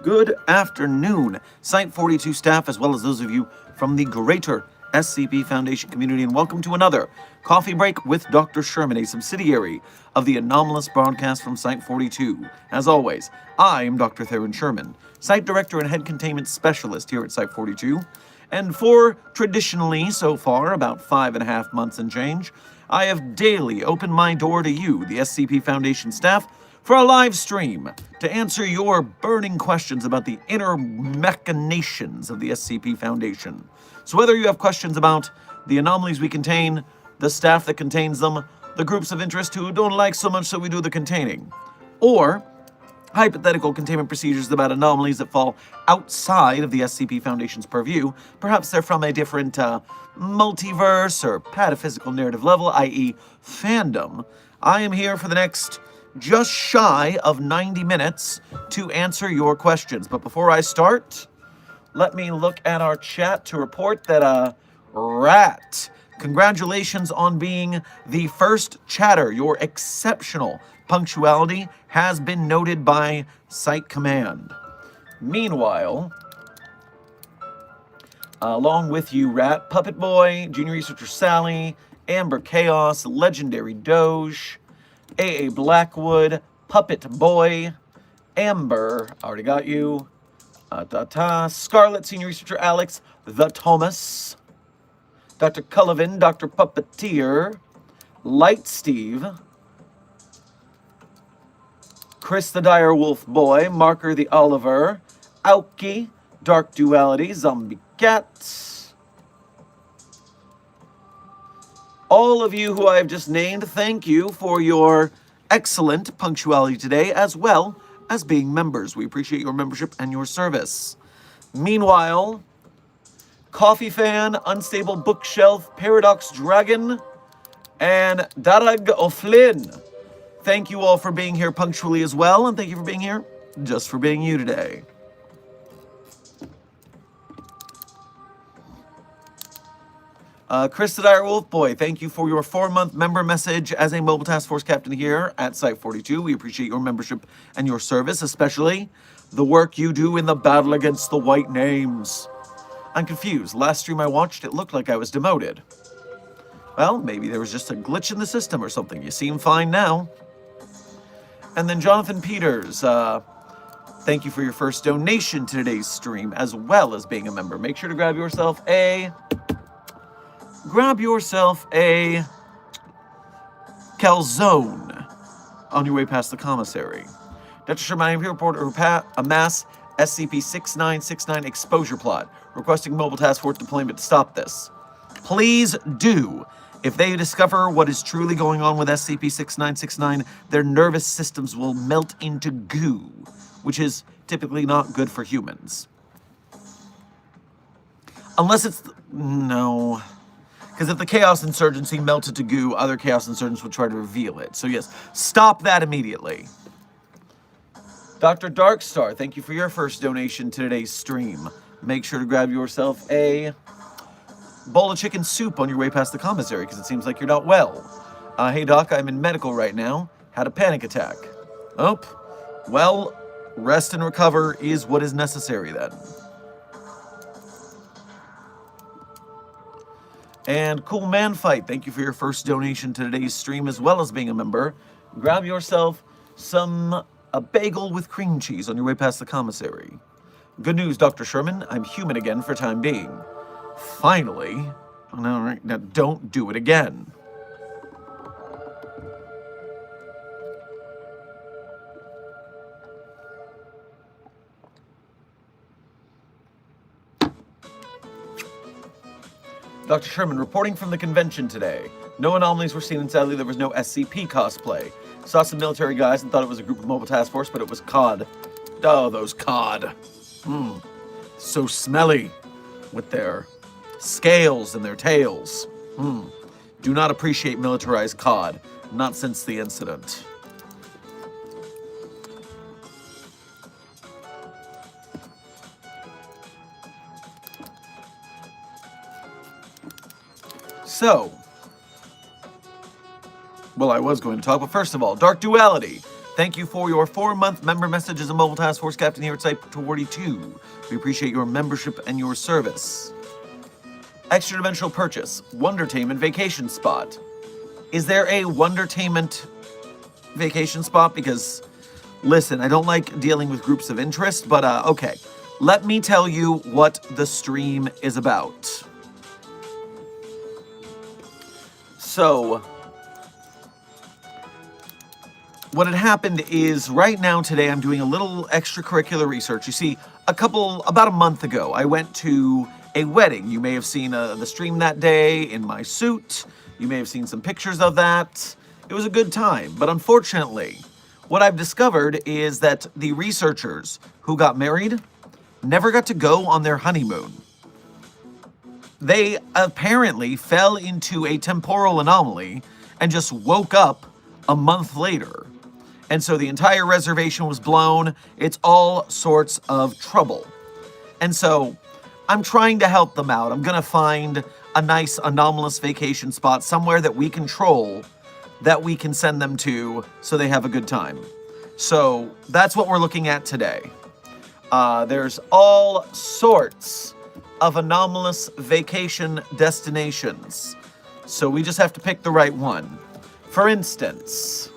Good afternoon, Site 42 staff, as well as those of you from the greater SCP Foundation community, and welcome to another Coffee Break with Dr. Sherman, a subsidiary of the Anomalous broadcast from Site 42. As always, I am Dr. Theron Sherman, Site Director and Head Containment Specialist here at Site 42, and for traditionally, so far, about 5.5 months and change, I have daily opened my door to you, the SCP Foundation staff, for a live stream to answer your burning questions about the inner machinations of the SCP Foundation. So whether you have questions about the anomalies we contain, the staff that contains them, the groups of interest who don't like so much so we do the containing, or hypothetical containment procedures about anomalies that fall outside of the SCP Foundation's purview, perhaps they're from a different multiverse or pataphysical narrative level, i.e. fandom, I am here for the next just shy of 90 minutes to answer your questions. But before I start, let me look at our chat to report that, Rat, congratulations on being the first chatter. Your exceptional punctuality has been noted by Site Command. Meanwhile, along with you, Rat, Puppet Boy, Junior Researcher Sally, Amber Chaos, Legendary Doge, A.A. Blackwood, Puppet Boy, Amber, already got you, Scarlet, Senior Researcher Alex, The Thomas, Dr. Cullivan, Dr. Puppeteer, Light Steve, Chris the Dire Wolf Boy, Marker the Oliver, Aoki, Dark Duality, Zombie Cat. All of you who I have just named, thank you for your excellent punctuality today, as well as being members. We appreciate your membership and your service. Meanwhile, Coffee Fan, Unstable Bookshelf, Paradox Dragon, and Darag O'Flynn. Thank you all for being here punctually as well, and thank you for being here just for being you today. Chris the Dire Wolf Boy, thank you for your 4-month member message as a Mobile Task Force Captain here at Site 42. We appreciate your membership and your service, especially the work you do in the battle against the White Names. I'm confused. Last stream I watched, it looked like I was demoted. Well, maybe there was just a glitch in the system or something. You seem fine now. And then Jonathan Peters, thank you for your first donation to today's stream, as well as being a member. Make sure to grab yourself a calzone on your way past the commissary. Dr. Sherman, I am here to report a mass SCP-6969 exposure plot, requesting Mobile Task Force deployment to stop this. Please do. If they discover what is truly going on with SCP-6969, their nervous systems will melt into goo, which is typically not good for humans. Unless it's... no... Because if the Chaos Insurgency melted to goo, other Chaos Insurgents would try to reveal it. So yes, stop that immediately. Dr. Darkstar, thank you for your first donation to today's stream. Make sure to grab yourself a bowl of chicken soup on your way past the commissary, because it seems like you're not well. Hey Doc, I'm in medical right now. Had a panic attack. Oh, well, rest and recover is what is necessary then. And Cool Man Fight, thank you for your first donation to today's stream, as well as being a member. Grab yourself a bagel with cream cheese on your way past the commissary. Good news, Dr. Sherman, I'm human again for time being. Finally. Oh, no, right, now don't do it again. Dr. Sherman reporting from the convention today. No anomalies were seen, and sadly there was no SCP cosplay. Saw some military guys and thought it was a group of mobile task force, but it was COD. Oh, those COD. So smelly with their scales and their tails. Do not appreciate militarized COD. Not since the incident. So, well, I was going to talk, but first of all, Dark Duality. Thank you for your 4-month member message as a Mobile Task Force Captain here at Site 42. We appreciate your membership and your service. Extra dimensional purchase, Wondertainment Vacation Spot. Is there a Wondertainment vacation spot? Because, listen, I don't like dealing with groups of interest, but okay. Let me tell you what the stream is about. So, what had happened is right now today I'm doing a little extracurricular research. You see, about a month ago, I went to a wedding. You may have seen the stream that day in my suit. You may have seen some pictures of that. It was a good time, but unfortunately, what I've discovered is that the researchers who got married never got to go on their honeymoon. They apparently fell into a temporal anomaly and just woke up a month later. And so the entire reservation was blown. It's all sorts of trouble. And so I'm trying to help them out. I'm going to find a nice anomalous vacation spot somewhere that we control that we can send them to so they have a good time. So that's what we're looking at today. There's all sorts of anomalous vacation destinations. So we just have to pick the right one. For instance,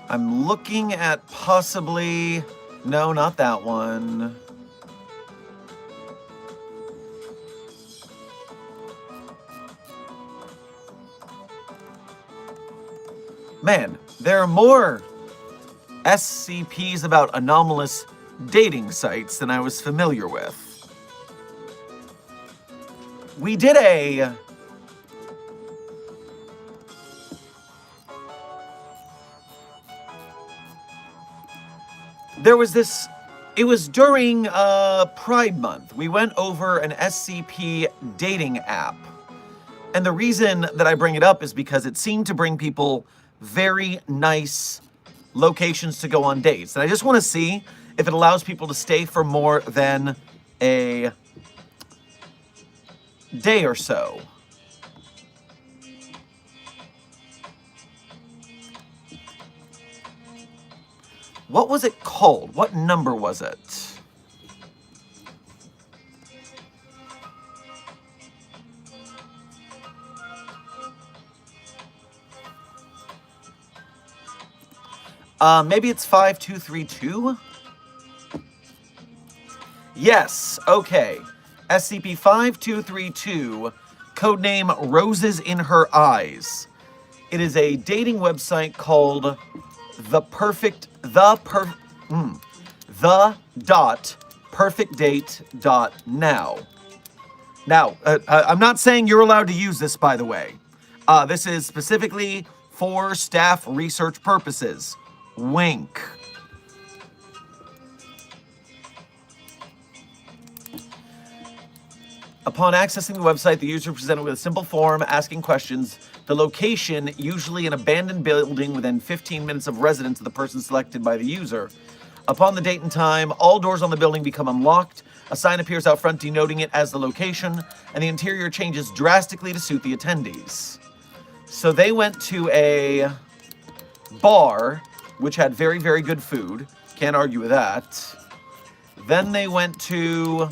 I'm looking at possibly, no, not that one. Man, there are more SCPs about anomalous dating sites than I was familiar with. We did there was this, it was during Pride Month. We went over an SCP dating app. And the reason that I bring it up is because it seemed to bring people very nice locations to go on dates. And I just want to see if it allows people to stay for more than a day or so. What was it called? What number was it? Maybe it's 5232? Yes, okay. SCP-5232, codename Roses in Her Eyes. It is a dating website called the.perfectdate.now. Now, I'm not saying you're allowed to use this, by the way. This is specifically for staff research purposes. Wink. Upon accessing the website, the user is presented with a simple form asking questions. The location, usually an abandoned building within 15 minutes of residence of the person selected by the user. Upon the date and time, all doors on the building become unlocked. A sign appears out front denoting it as the location, and the interior changes drastically to suit the attendees. So they went to a bar, which had very, very good food. Can't argue with that. Then they went to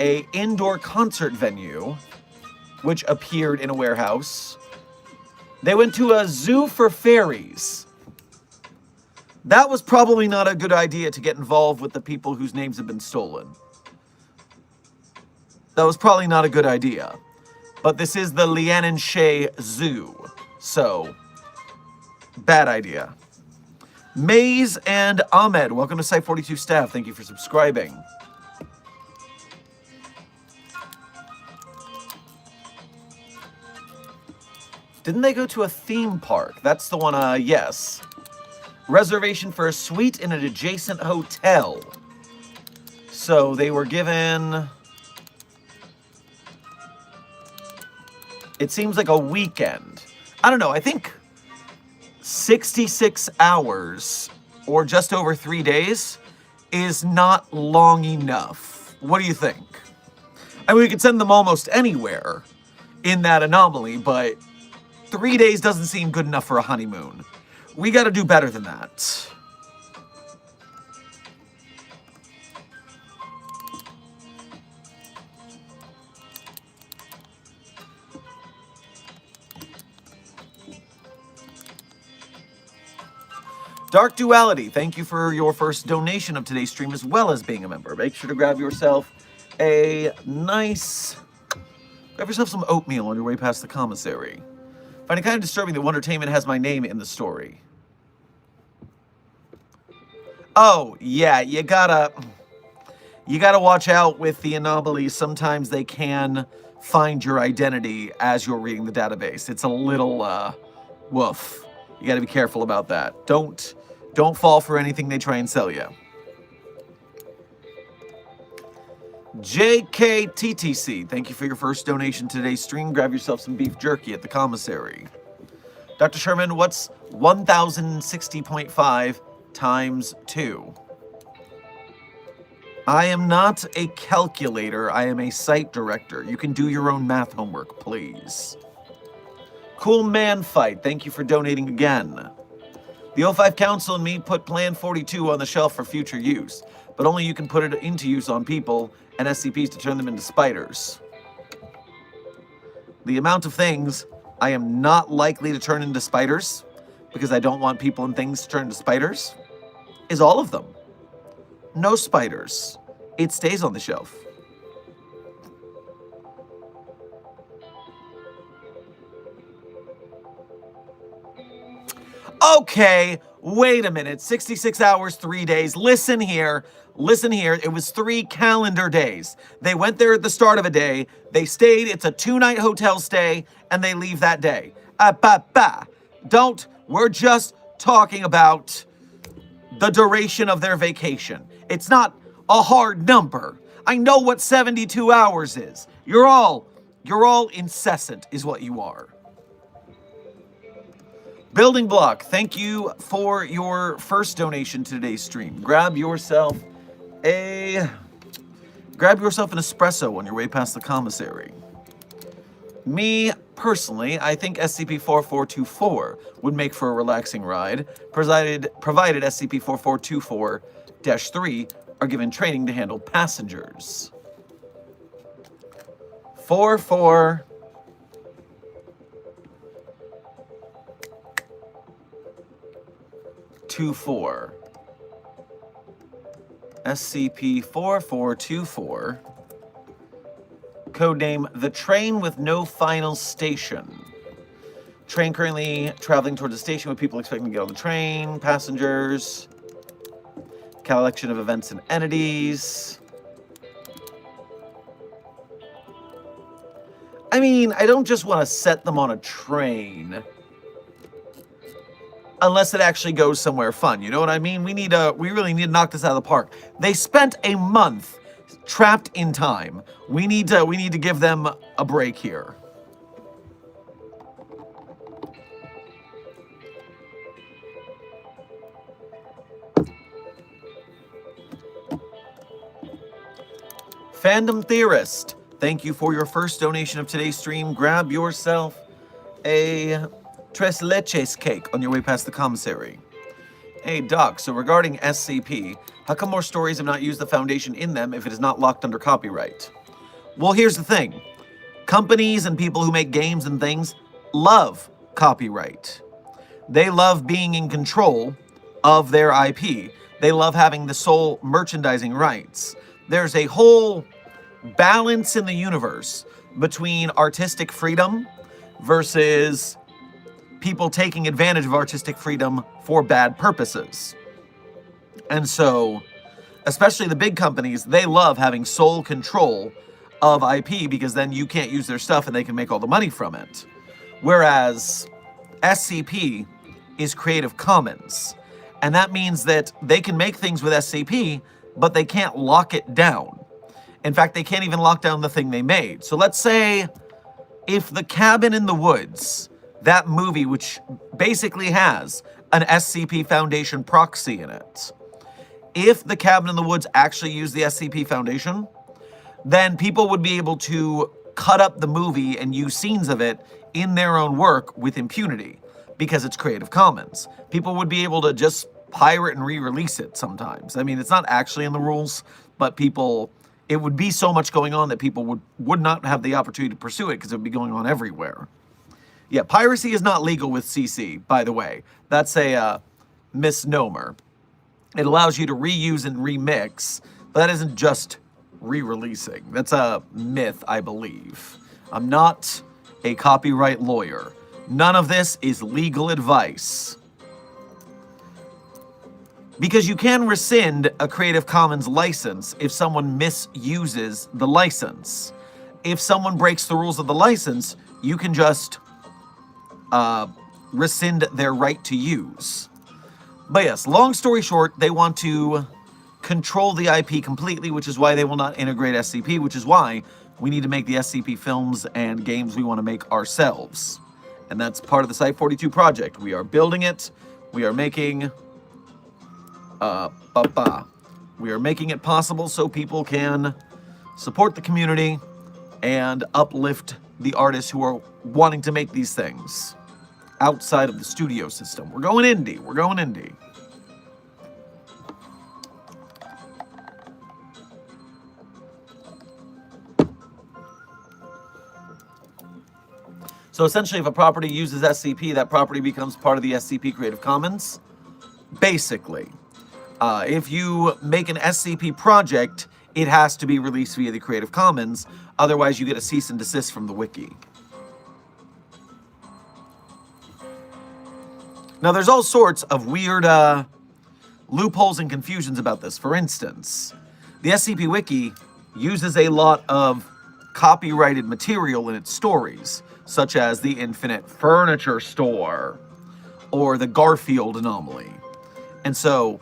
a indoor concert venue, which appeared in a warehouse. They went to a zoo for fairies. That was probably not a good idea to get involved with the people whose names have been stolen. That was probably not a good idea. But this is the Lianen Shea Zoo. So, Bad idea. Maze and Ahmed, welcome to Site 42 staff. Thank you for subscribing. Didn't they go to a theme park? That's the one, yes. Reservation for a suite in an adjacent hotel. So they were given... It seems like a weekend. I don't know, I think 66 hours, or just over 3 days, is not long enough. What do you think? I mean, we could send them almost anywhere in that anomaly, but 3 days doesn't seem good enough for a honeymoon. We gotta do better than that. Dark Duality, thank you for your first donation of today's stream as well as being a member. Make sure to grab yourself a nice... Grab yourself some oatmeal on your way past the commissary. Find it kind of disturbing that Wondertainment has my name in the story. Oh, yeah, you gotta watch out with the anomalies. Sometimes they can find your identity as you're reading the database. It's a little, woof. You gotta be careful about that. Don't fall for anything they try and sell you. JKTTC, thank you for your first donation to today's stream. Grab yourself some beef jerky at the commissary. Dr. Sherman, what's 1060.5 times 2? I am not a calculator. I am a site director. You can do your own math homework, please. Cool Man Fight, thank you for donating again. The O5 Council and me put Plan 42 on the shelf for future use, but only you can put it into use on people and SCPs to turn them into spiders. The amount of things I am not likely to turn into spiders, because I don't want people and things to turn into spiders, is all of them. No spiders. It stays on the shelf. Okay, wait a minute. 66 hours, 3 days. Listen here. Listen here. It was 3 calendar days. They went there at the start of a day. They stayed. It's a 2-night hotel stay, and they leave that day. Don't. We're just talking about the duration of their vacation. It's not a hard number. I know what 72 hours is. You're all incessant, is what you are. Building Block, thank you for your first donation to today's stream. Grab yourself an espresso on your way past the commissary. Me, personally, I think SCP-4424 would make for a relaxing ride, provided SCP-4424-3 are given training to handle passengers. 44... SCP-4424, codename The Train with No Final Station. Train currently traveling towards the station with people expecting to get on the train, passengers, collection of events and entities. I mean, I don't just want to set them on a train. Unless it actually goes somewhere fun, you know what I mean? We really need to knock this out of the park. They spent a month trapped in time. We need to give them a break here. Fandom Theorist, thank you for your first donation of today's stream. Grab yourself a Tres Leches cake on your way past the commissary. Hey, Doc, so regarding SCP, how come more stories have not used the Foundation in them if it is not locked under copyright? Well, here's the thing. Companies and people who make games and things love copyright. They love being in control of their IP. They love having the sole merchandising rights. There's a whole balance in the universe between artistic freedom versus people taking advantage of artistic freedom for bad purposes. And so, especially the big companies, they love having sole control of IP because then you can't use their stuff and they can make all the money from it. Whereas SCP is Creative Commons. And that means that they can make things with SCP, but they can't lock it down. In fact, they can't even lock down the thing they made. So let's say if The Cabin in the Woods, that movie, which basically has an SCP Foundation proxy in it, if The Cabin in the Woods actually used the SCP Foundation, then people would be able to cut up the movie and use scenes of it in their own work with impunity because it's Creative Commons. People would be able to just pirate and re-release it sometimes. I mean, it's not actually in the rules, but it would be so much going on that people would not have the opportunity to pursue it because it would be going on everywhere. Yeah, piracy is not legal with CC, by the way. That's a misnomer. It allows you to reuse and remix, but that isn't just re-releasing. That's a myth, I believe. I'm not a copyright lawyer. None of this is legal advice. Because you can rescind a Creative Commons license if someone misuses the license. If someone breaks the rules of the license, you can just rescind their right to use. But yes, long story short, they want to control the IP completely, which is why they will not integrate SCP, which is why we need to make the SCP films and games we want to make ourselves. And that's part of the Site-42 project. We are building it. We are making... We are making it possible so people can support the community and uplift the artists who are wanting to make these things outside of the studio system. We're going indie. We're going indie. So essentially, if a property uses SCP, that property becomes part of the SCP Creative Commons. Basically. If you make an SCP project, it has to be released via the Creative Commons. Otherwise, you get a cease and desist from the wiki. Now, there's all sorts of weird loopholes and confusions about this. For instance, the SCP Wiki uses a lot of copyrighted material in its stories, such as the Infinite Furniture Store or the Garfield Anomaly. And so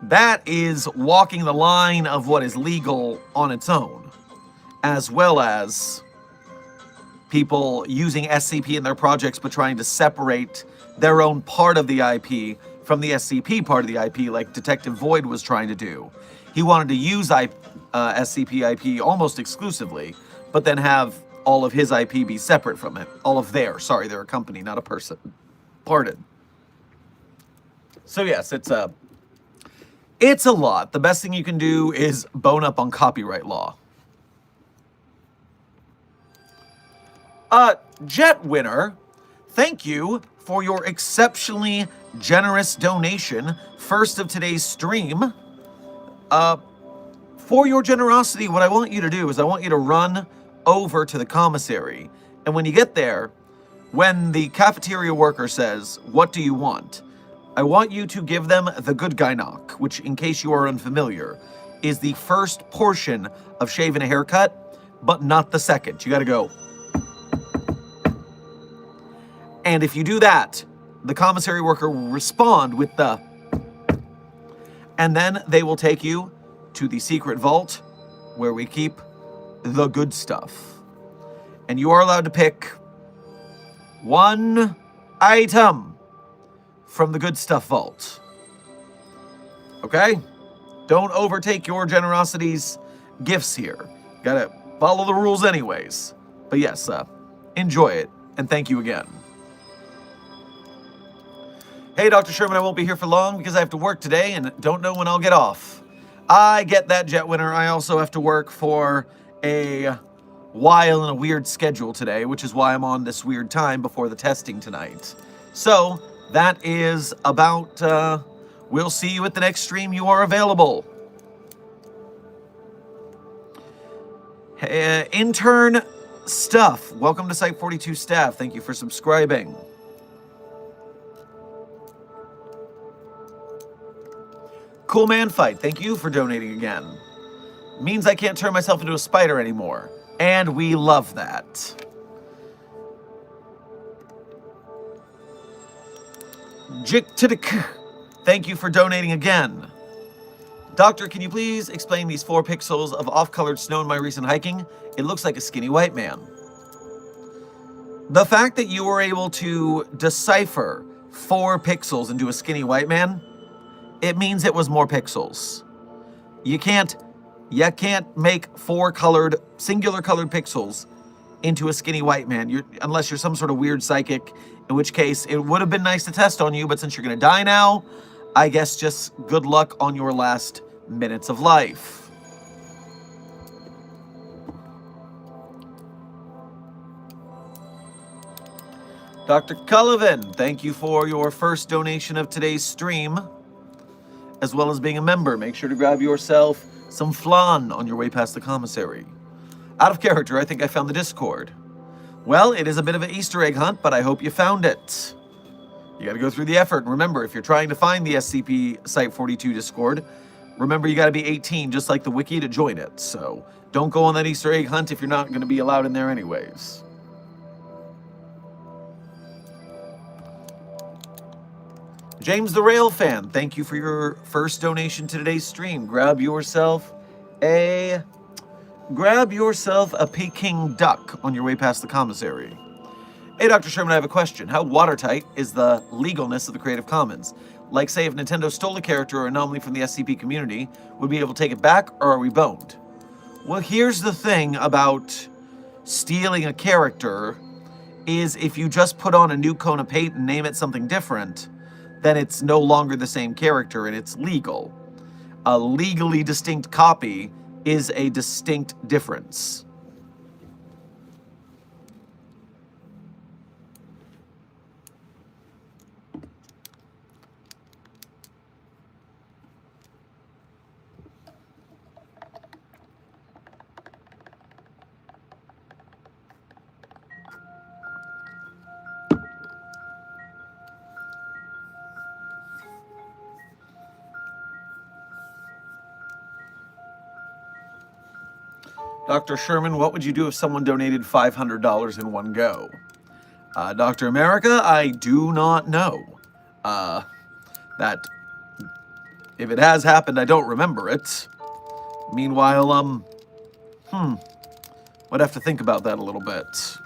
that is walking the line of what is legal on its own, as well as people using SCP in their projects but trying to separate their own part of the IP from the SCP part of the IP, like Detective Void was trying to do. He wanted to use SCP IP almost exclusively, but then have all of his IP be separate from it. They're a company, not a person. Pardon. So yes, it's a lot. The best thing you can do is bone up on copyright law. Jet Winner, thank you for your exceptionally generous donation. First of today's stream. For your generosity, what I want you to do is I want you to run over to the commissary. And when you get there, when the cafeteria worker says, "What do you want?" I want you to give them the good guy knock, which, in case you are unfamiliar, is the first portion of shaving a haircut, but not the second. You gotta go. And if you do that, the commissary worker will respond with the... And then they will take you to the secret vault where we keep the good stuff. And you are allowed to pick one item from the good stuff vault. Okay? Don't overtake your generosity's gifts here. Gotta follow the rules anyways. But yes, enjoy it, and thank you again. Hey, Dr. Sherman, I won't be here for long because I have to work today and don't know when I'll get off. I get that, Jet Winner. I also have to work for a while in a weird schedule today, which is why I'm on this weird time before the testing tonight. So, that is about, we'll see you at the next stream you are available. Intern Stuff, welcome to Site-42 staff. Thank you for subscribing. Cool Man Fight, thank you for donating again. Means I can't turn myself into a spider anymore. And we love that. Jik Tidik, thank you for donating again. Doctor, can you please explain these 4 pixels of off-colored snow in my recent hiking? It looks like a skinny white man. The fact that you were able to decipher 4 pixels into a skinny white man, it means it was more pixels. You can't make 4 colored, singular colored pixels into a skinny white man, unless you're some sort of weird psychic, in which case it would have been nice to test on you, but since you're gonna die now, I guess just good luck on your last minutes of life. Dr. Cullivan, thank you for your first donation of today's stream, as well as being a member. Make sure to grab yourself some flan on your way past the commissary. Out of character, I think I found the Discord. Well, it is a bit of an Easter egg hunt, but I hope you found it. You gotta go through the effort, and remember, if you're trying to find the SCP Site-42 Discord, remember you gotta be 18, just like the wiki, to join it. So don't go on that Easter egg hunt if you're not gonna be allowed in there anyways. James the Rail Fan, thank you for your first donation to today's stream. Grab yourself a Peking duck on your way past the commissary. Hey, Dr. Sherman, I have a question. How watertight is the legalness of the Creative Commons? Like, say, if Nintendo stole a character or anomaly from the SCP community, would we be able to take it back, or are we boned? Well, here's the thing about stealing a character, is if you just put on a new cone of paint and name it something different, then it's no longer the same character and it's legal. A legally distinct copy is a distinct difference. Dr. Sherman, what would you do if someone donated $500 in one go? Dr. America, I do not know. That, if it has happened, I don't remember it. Meanwhile, would have to think about that a little bit.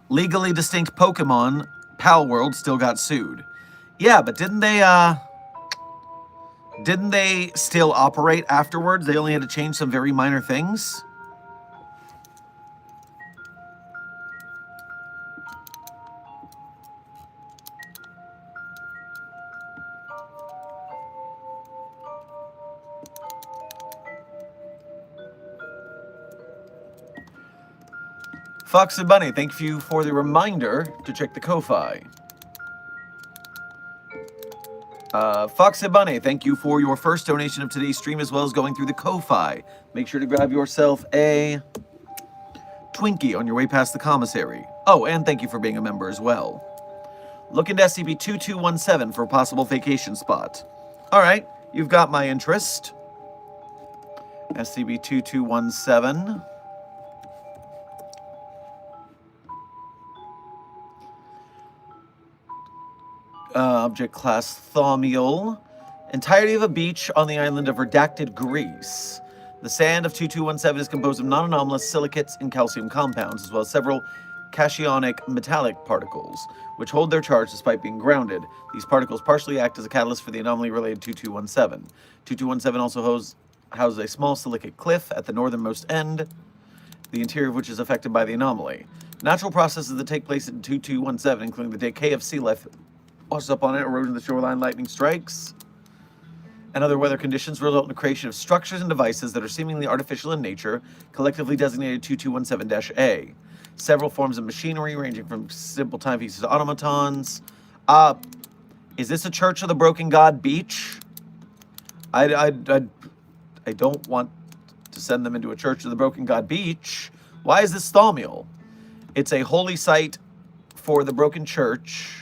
Legally distinct Pokemon, Pal World still got sued. Yeah, but didn't they still operate afterwards? They only had to change some very minor things? Foxy Bunny, thank you for the reminder to check the Ko-Fi. Foxy Bunny, thank you for your first donation of today's stream, as well as going through the Ko-Fi. Make sure to grab yourself a Twinkie on your way past the commissary. Oh, and thank you for being a member as well. Look into SCP-2217 for a possible vacation spot. All right, you've got my interest. SCP-2217. Object class Thaumiel. Entirety of a beach on the island of Redacted, Greece. The sand of 2217 is composed of non-anomalous silicates and calcium compounds, as well as several cationic metallic particles, which hold their charge despite being grounded. These particles partially act as a catalyst for the anomaly-related 2217. 2217 also houses a small silicate cliff at the northernmost end, the interior of which is affected by the anomaly. Natural processes that take place in 2217, including the decay of sea life, washes up on it, erosion of the shoreline, lightning strikes, and other weather conditions result in the creation of structures and devices that are seemingly artificial in nature, collectively designated 2217-A. Several forms of machinery, ranging from simple timepieces to automatons. Is this a Church of the Broken God beach? I don't want to send them into a Church of the Broken God beach. Why is this Thaumiel? It's a holy site for the Broken Church.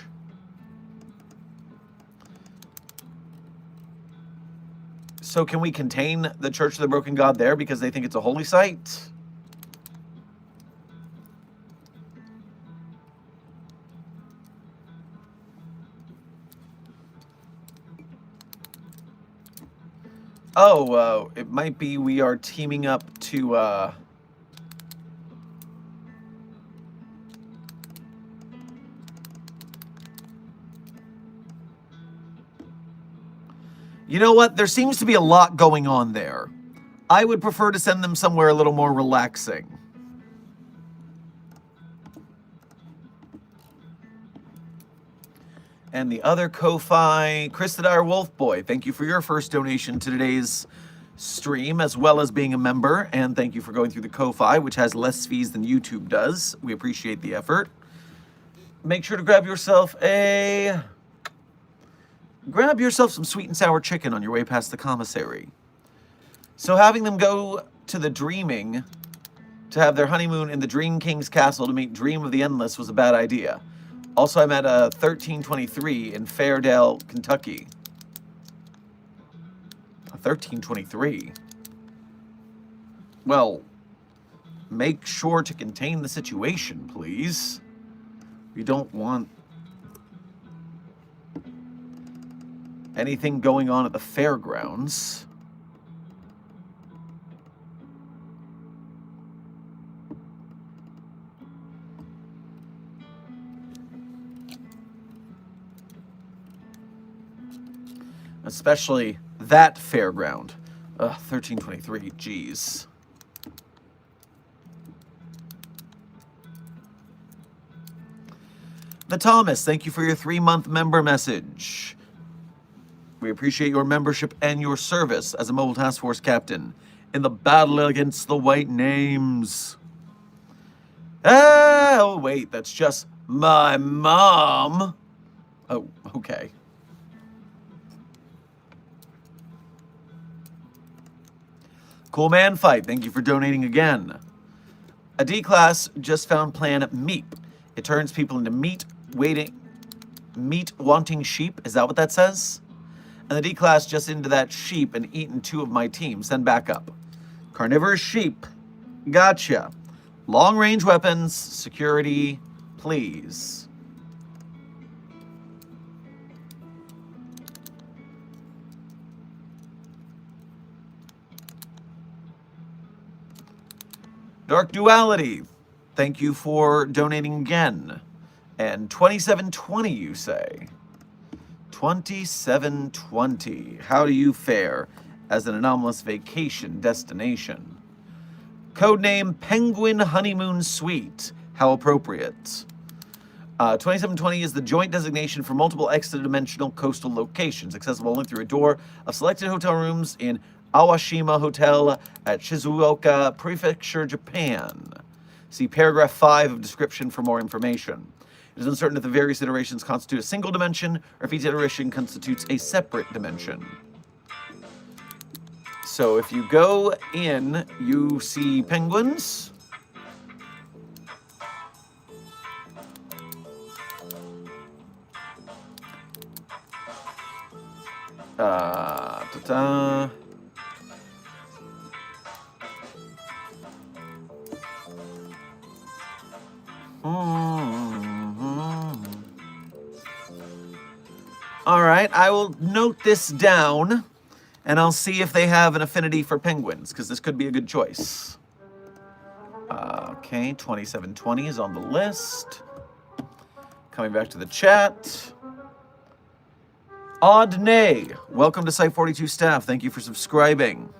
So can we contain the Church of the Broken God there because they think it's a holy site? Oh, it might be we are teaming up to, You know what? There seems to be a lot going on there. I would prefer to send them somewhere a little more relaxing. And the other Ko-Fi, Christadire Wolfboy, thank you for your first donation to today's stream, as well as being a member. And thank you for going through the Ko-Fi, which has less fees than YouTube does. We appreciate the effort. Make sure to grab yourself some sweet and sour chicken on your way past the commissary. So having them go to the Dreaming to have their honeymoon in the Dream King's castle to meet Dream of the Endless was a bad idea. Also, I'm at 1323 in Fairdale, Kentucky. 1323? Well, make sure to contain the situation, please. We don't want anything going on at the fairgrounds. Especially that fairground. 1323, geez. The Thomas, thank you for your 3-month member message. We appreciate your membership and your service as a Mobile Task Force captain in the battle against the White Names. Oh, wait, that's just my mom. Oh, okay. Cool Man Fight, thank you for donating again. A D-Class just found plan Meep. It turns people into meat-wanting sheep. Is that what that says? And the D-Class just into that sheep and eaten 2 of my team. Send back up. Carnivorous sheep. Gotcha. Long-range weapons. Security, please. Dark Duality, thank you for donating again. And 2720, you say. 2720. How do you fare as an anomalous vacation destination? Codename Penguin Honeymoon Suite. How appropriate. 2720 is the joint designation for multiple extra-dimensional coastal locations, accessible only through a door of selected hotel rooms in Awashima Hotel at Shizuoka Prefecture, Japan. See paragraph 5 of description for more information. It is uncertain if the various iterations constitute a single dimension or if each iteration constitutes a separate dimension. So if you go in, you see penguins. All right, I will note this down, and I'll see if they have an affinity for penguins, because this could be a good choice. Okay, 2720 is on the list. Coming back to the chat. Odd Nay, welcome to Site 42 staff. Thank you for subscribing.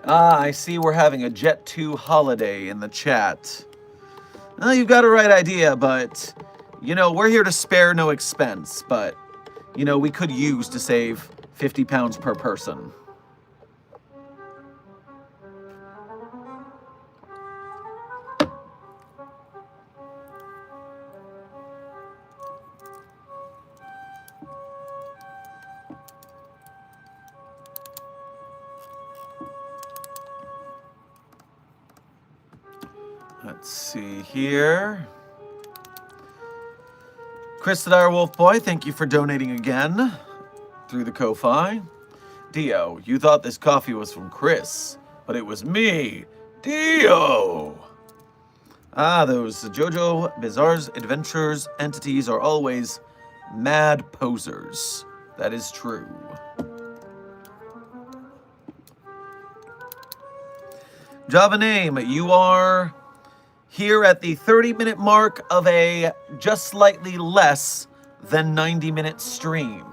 I see we're having a Jet 2 holiday in the chat. Well, you've got a right idea, but, you know, we're here to spare no expense, but, you know, we could use to save 50 pounds per person. Let's see here. Chris the Dire Wolf Boy, thank you for donating again through the Ko-Fi. Dio, you thought this coffee was from Chris, but it was me, Dio. Ah, those JoJo Bizarre's Adventures entities are always mad posers. That is true. Java name, you are here at the 30-minute mark of a just slightly less than 90-minute stream.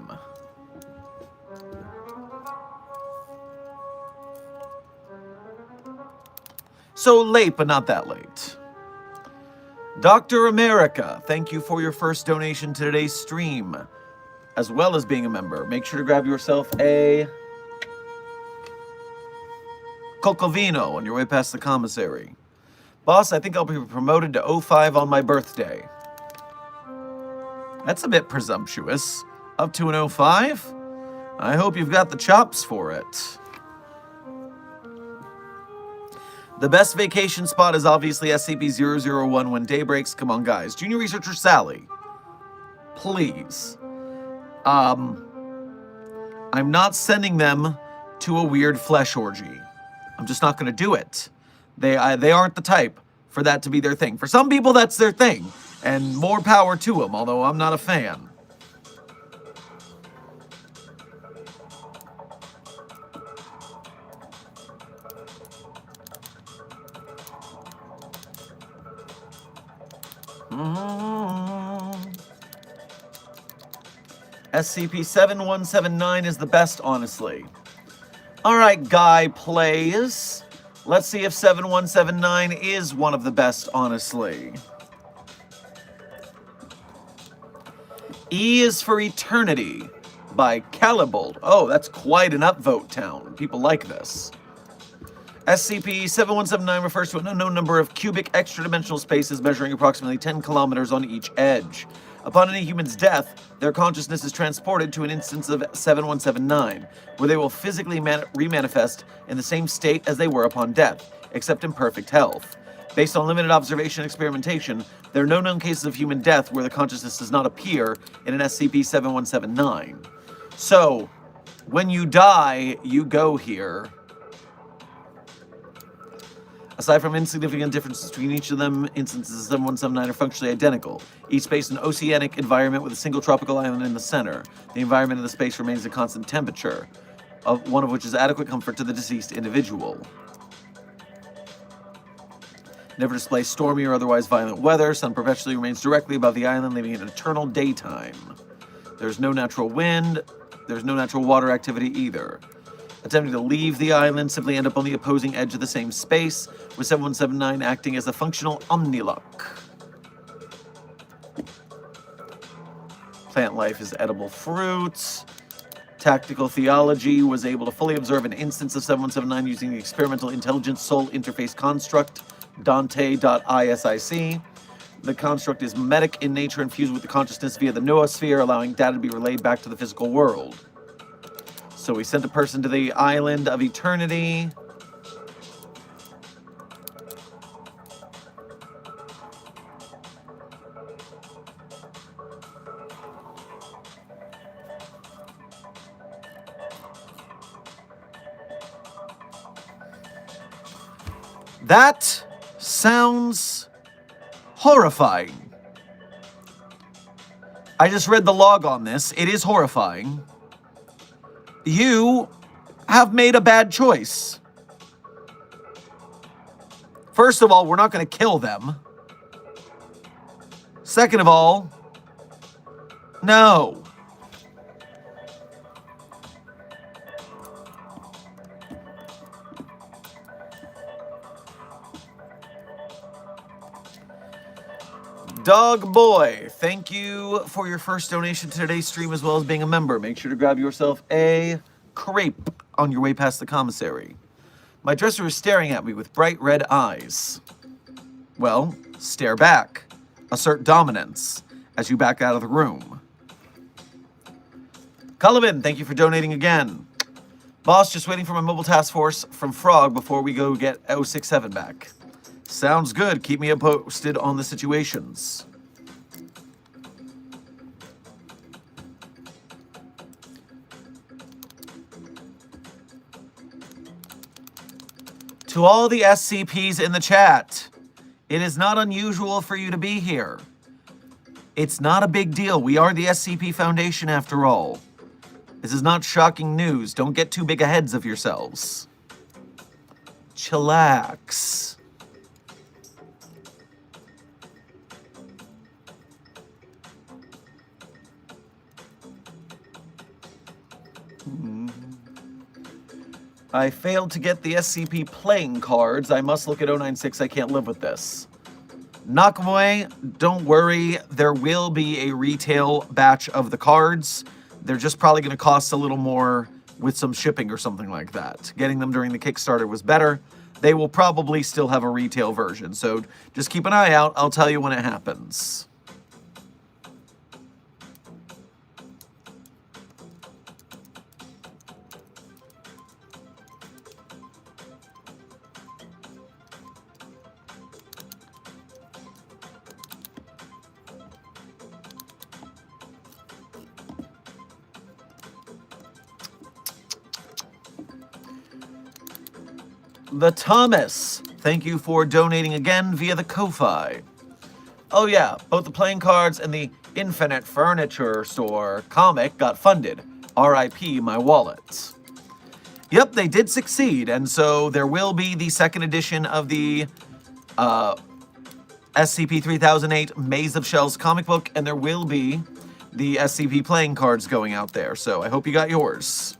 So late, but not that late. Dr. America, thank you for your first donation to today's stream, as well as being a member. Make sure to grab yourself a Cocovino on your way past the commissary. Boss, I think I'll be promoted to 05 on my birthday. That's a bit presumptuous. Up to an 05? I hope you've got the chops for it. The best vacation spot is obviously SCP-001 when day breaks. Come on, guys. Junior Researcher Sally, please. I'm not sending them to a weird flesh orgy. I'm just not going to do it. They aren't the type for that to be their thing. For some people, that's their thing, and more power to them, although I'm not a fan. SCP-7179 is the best, honestly. Alright, Guy Plays. Let's see if 7179 is one of the best, honestly. E is for Eternity by Calibold. Oh, that's quite an upvote town. People like this. SCP-7179 refers to an unknown number of cubic extra-dimensional spaces measuring approximately 10 kilometers on each edge. Upon any human's death, their consciousness is transported to an instance of 7179, where they will physically remanifest in the same state as they were upon death, except in perfect health. Based on limited observation and experimentation, there are no known cases of human death where the consciousness does not appear in an SCP-7179. So, when you die, you go here. Aside from insignificant differences between each of them, instances of 7179 are functionally identical. Each space is an oceanic environment with a single tropical island in the center. The environment of the space remains a constant temperature, one of which is adequate comfort to the deceased individual. Never displays stormy or otherwise violent weather. Sun perpetually remains directly above the island, leaving an eternal daytime. There's no natural wind. There's no natural water activity either. Attempting to leave the island, simply end up on the opposing edge of the same space, with 7179 acting as a functional omnilock. Plant life is edible fruits. Tactical theology was able to fully observe an instance of 7179 using the experimental intelligence soul interface construct, Dante.isic. The construct is metic in nature and fused with the consciousness via the noosphere, allowing data to be relayed back to the physical world. So we sent a person to the island of eternity. That sounds horrifying. I just read the log on this. It is horrifying. You have made a bad choice. First of all, we're not going to kill them. Second of all, no. Dog Boy, thank you for your first donation to today's stream as well as being a member. Make sure to grab yourself a crepe on your way past the commissary. My dresser is staring at me with bright red eyes. Well, stare back. Assert dominance as you back out of the room. Cullivan, thank you for donating again. Boss, just waiting for my mobile task force from Frog before we go get 067 back. Sounds good. Keep me posted on the situations. To all the SCPs in the chat, it is not unusual for you to be here. It's not a big deal. We are the SCP Foundation after all. This is not shocking news. Don't get too big aheads of yourselves. Chillax. I failed to get the SCP playing cards. I must look at 096. I can't live with this. Nakamue, don't worry. There will be a retail batch of the cards. They're just probably going to cost a little more with some shipping or something like that. Getting them during the Kickstarter was better. They will probably still have a retail version. So just keep an eye out. I'll tell you when it happens. The Thomas, thank you for donating again via the Ko-Fi. Oh yeah, both the playing cards and the Infinite Furniture Store comic got funded. R.I.P. my wallet. Yep, they did succeed, and so there will be the second edition of the SCP-3008 Maze of Shells comic book, and there will be the SCP playing cards going out there, so I hope you got yours.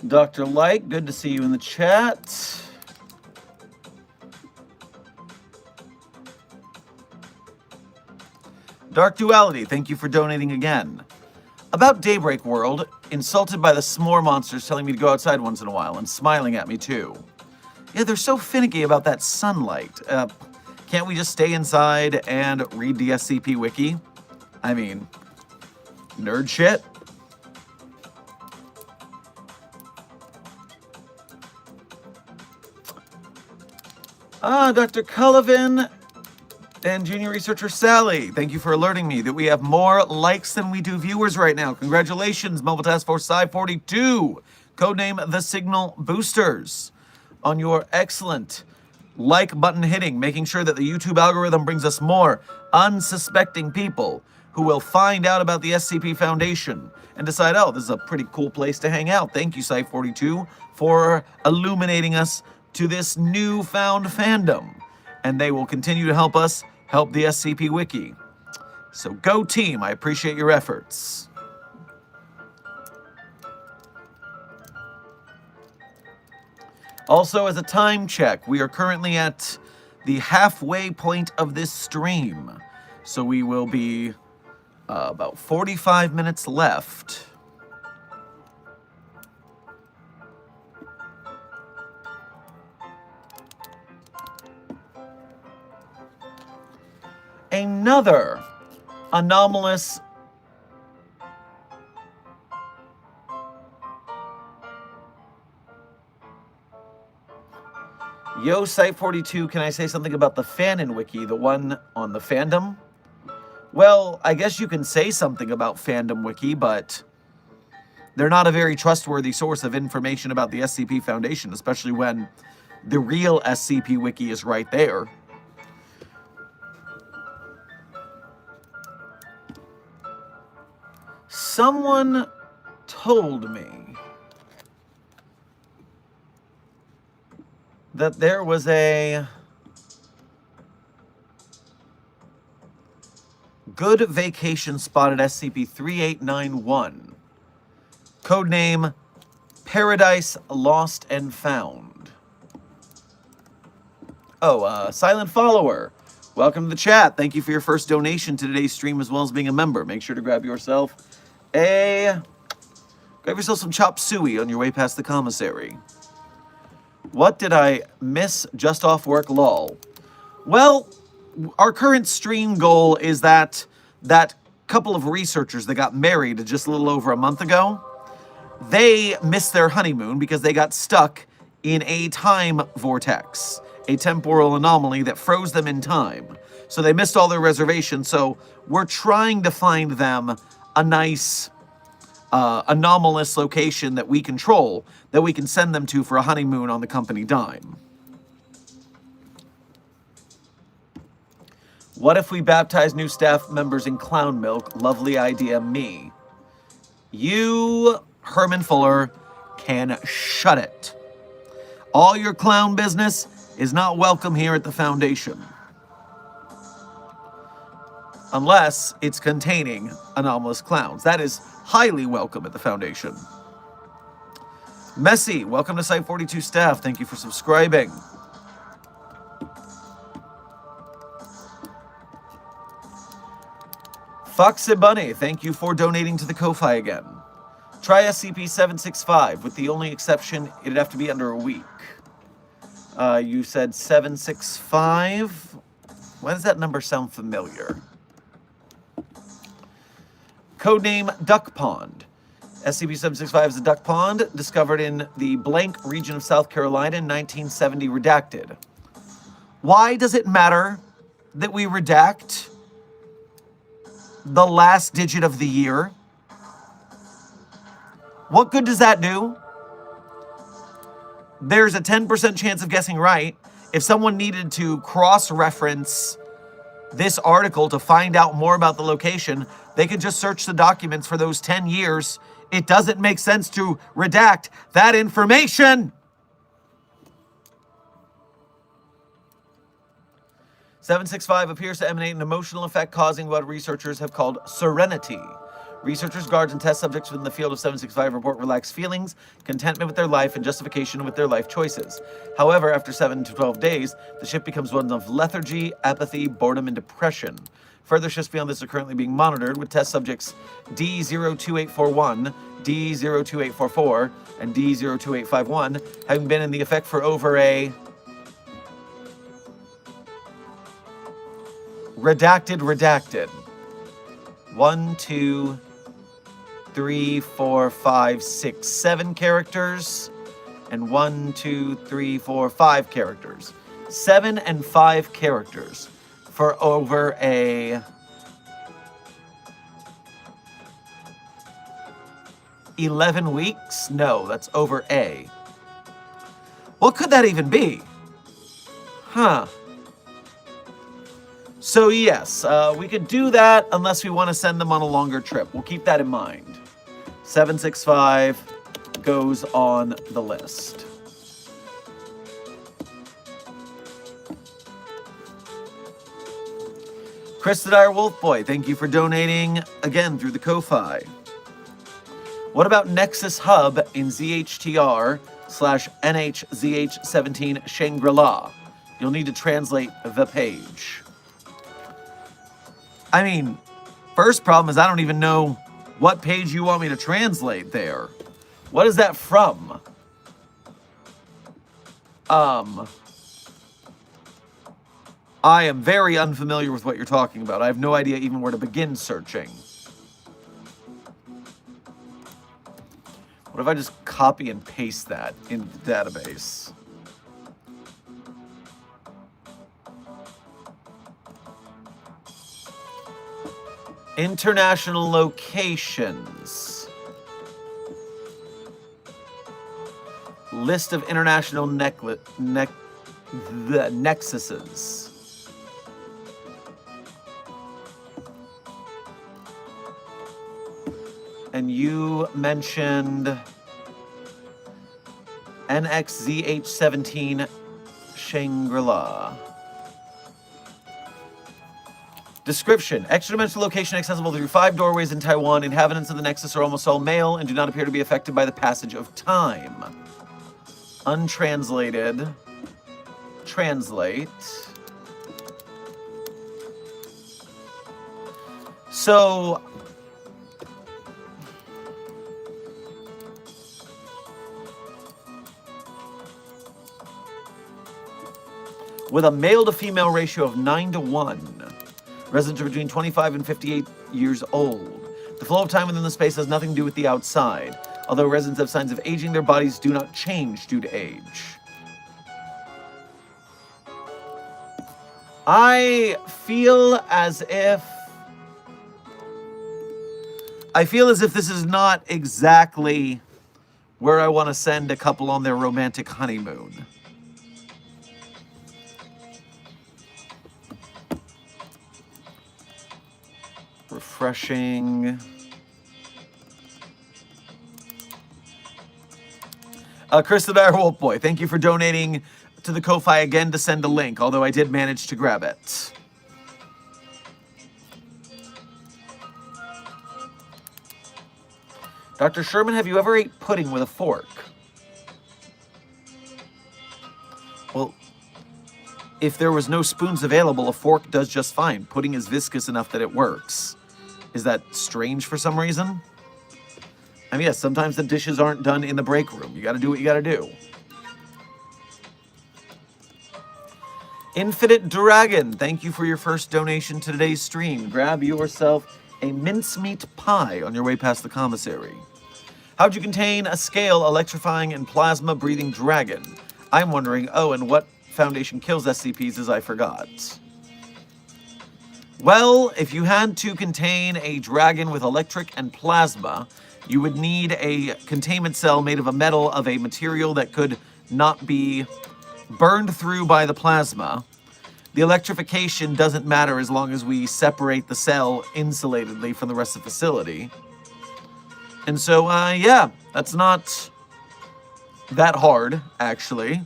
Dr. Light, good to see you in the chat. Dark Duality, thank you for donating again. About Daybreak World, insulted by the s'more monsters telling me to go outside once in a while and smiling at me too. Yeah, they're so finicky about that sunlight. Can't we just stay inside and read the SCP Wiki? I mean, nerd shit. Dr. Cullivan and Junior Researcher Sally, thank you for alerting me that we have more likes than we do viewers right now. Congratulations, Mobile Task Force Psi-42, codename The Signal Boosters, on your excellent like button hitting, making sure that the YouTube algorithm brings us more unsuspecting people who will find out about the SCP Foundation and decide, oh, this is a pretty cool place to hang out. Thank you, Psi-42, for illuminating us to this newfound fandom, and they will continue to help us help the SCP Wiki. So go team, I appreciate your efforts. Also, as a time check, we are currently at the halfway point of this stream, so we will be about 45 minutes left. Another anomalous Yo, Site42, can I say something about the Fanon Wiki, the one on the fandom? Well, I guess you can say something about Fandom Wiki, but they're not a very trustworthy source of information about the SCP Foundation, especially when the real SCP Wiki is right there. Someone told me that there was a good vacation spot at SCP-3891. Codename Paradise Lost and Found. Oh, Silent Follower. Welcome to the chat. Thank you for your first donation to today's stream as well as being a member. Make sure to grab yourself some chop suey on your way past the commissary. What did I miss just off work, lol? Well, our current stream goal is that couple of researchers that got married just a little over a month ago, they missed their honeymoon because they got stuck in a time vortex, a temporal anomaly that froze them in time. So they missed all their reservations, so we're trying to find them a nice anomalous location that we control, that we can send them to for a honeymoon on the company dime. What if we baptize new staff members in clown milk? Lovely idea, me. You, Herman Fuller, can shut it. All your clown business is not welcome here at the Foundation. Unless it's containing anomalous clowns. That is highly welcome at the Foundation. Messi, welcome to Site 42 staff. Thank you for subscribing. Foxy Bunny, thank you for donating to the Ko-Fi again. Try SCP-765. With the only exception, it'd have to be under a week. You said 765? Why does that number sound familiar? Codename Duck Pond. SCP-765 is a duck pond discovered in the blank region of South Carolina in 1970, redacted. Why does it matter that we redact the last digit of the year? What good does that do? There's a 10% chance of guessing right. If someone needed to cross-reference this article to find out more about the location, they could just search the documents for those 10 years. It doesn't make sense to redact that information. 765 appears to emanate an emotional effect causing what researchers have called serenity. Researchers, guards, and test subjects within the field of 765 report relaxed feelings, contentment with their life, and justification with their life choices. However, after 7 to 12 days, the shift becomes one of lethargy, apathy, boredom, and depression. Further shifts beyond this are currently being monitored, with test subjects D02841, D02844, and D02851 having been in the effect for over a redacted. 1, 2, 3, 4, 5, 6, 7 characters, and 1, 2, 3, 4, 5 characters. 7 and 5 characters for over a 11 weeks? No, that's over a. What could that even be? Huh. So yes, we could do that unless we want to send them on a longer trip. We'll keep that in mind. 765 goes on the list. Chris the Dire Wolfboy, thank you for donating again through the Ko-Fi. What about Nexus Hub in ZHTR/NHZH17 Shangri-La? You'll need to translate the page. I mean, first problem is I don't even know what page you want me to translate there. What is that from? I am very unfamiliar with what you're talking about. I have no idea even where to begin searching. What if I just copy and paste that into the database? International locations. List of international nexuses. And you mentioned NXZH17 Shangri-La. Description. Extra-dimensional location accessible through 5 doorways in Taiwan. Inhabitants of the Nexus are almost all male and do not appear to be affected by the passage of time. Untranslated. Translate. So... with a male to female ratio of 9:1. Residents are between 25 and 58 years old. The flow of time within the space has nothing to do with the outside. Although residents have signs of aging, their bodies do not change due to age. I feel as if this is not exactly where I want to send a couple on their romantic honeymoon. Refreshing. Chris the Dire Wolf Boy, thank you for donating to the Ko-Fi again to send a link, although I did manage to grab it. Dr. Sherman, have you ever ate pudding with a fork? Well, if there was no spoons available, a fork does just fine. Pudding is viscous enough that it works. Is that strange for some reason? I mean, yes, sometimes the dishes aren't done in the break room. You gotta do what you gotta do. Infinite Dragon, thank you for your first donation to today's stream. Grab yourself a mincemeat pie on your way past the commissary. How'd you contain a scale, electrifying, and plasma-breathing dragon? I'm wondering, and what Foundation kills SCPs as I forgot. Well, if you had to contain a dragon with electric and plasma, you would need a containment cell made of a metal of a material that could not be burned through by the plasma. The electrification doesn't matter as long as we separate the cell insulatedly from the rest of the facility. And so, yeah, that's not that hard, actually.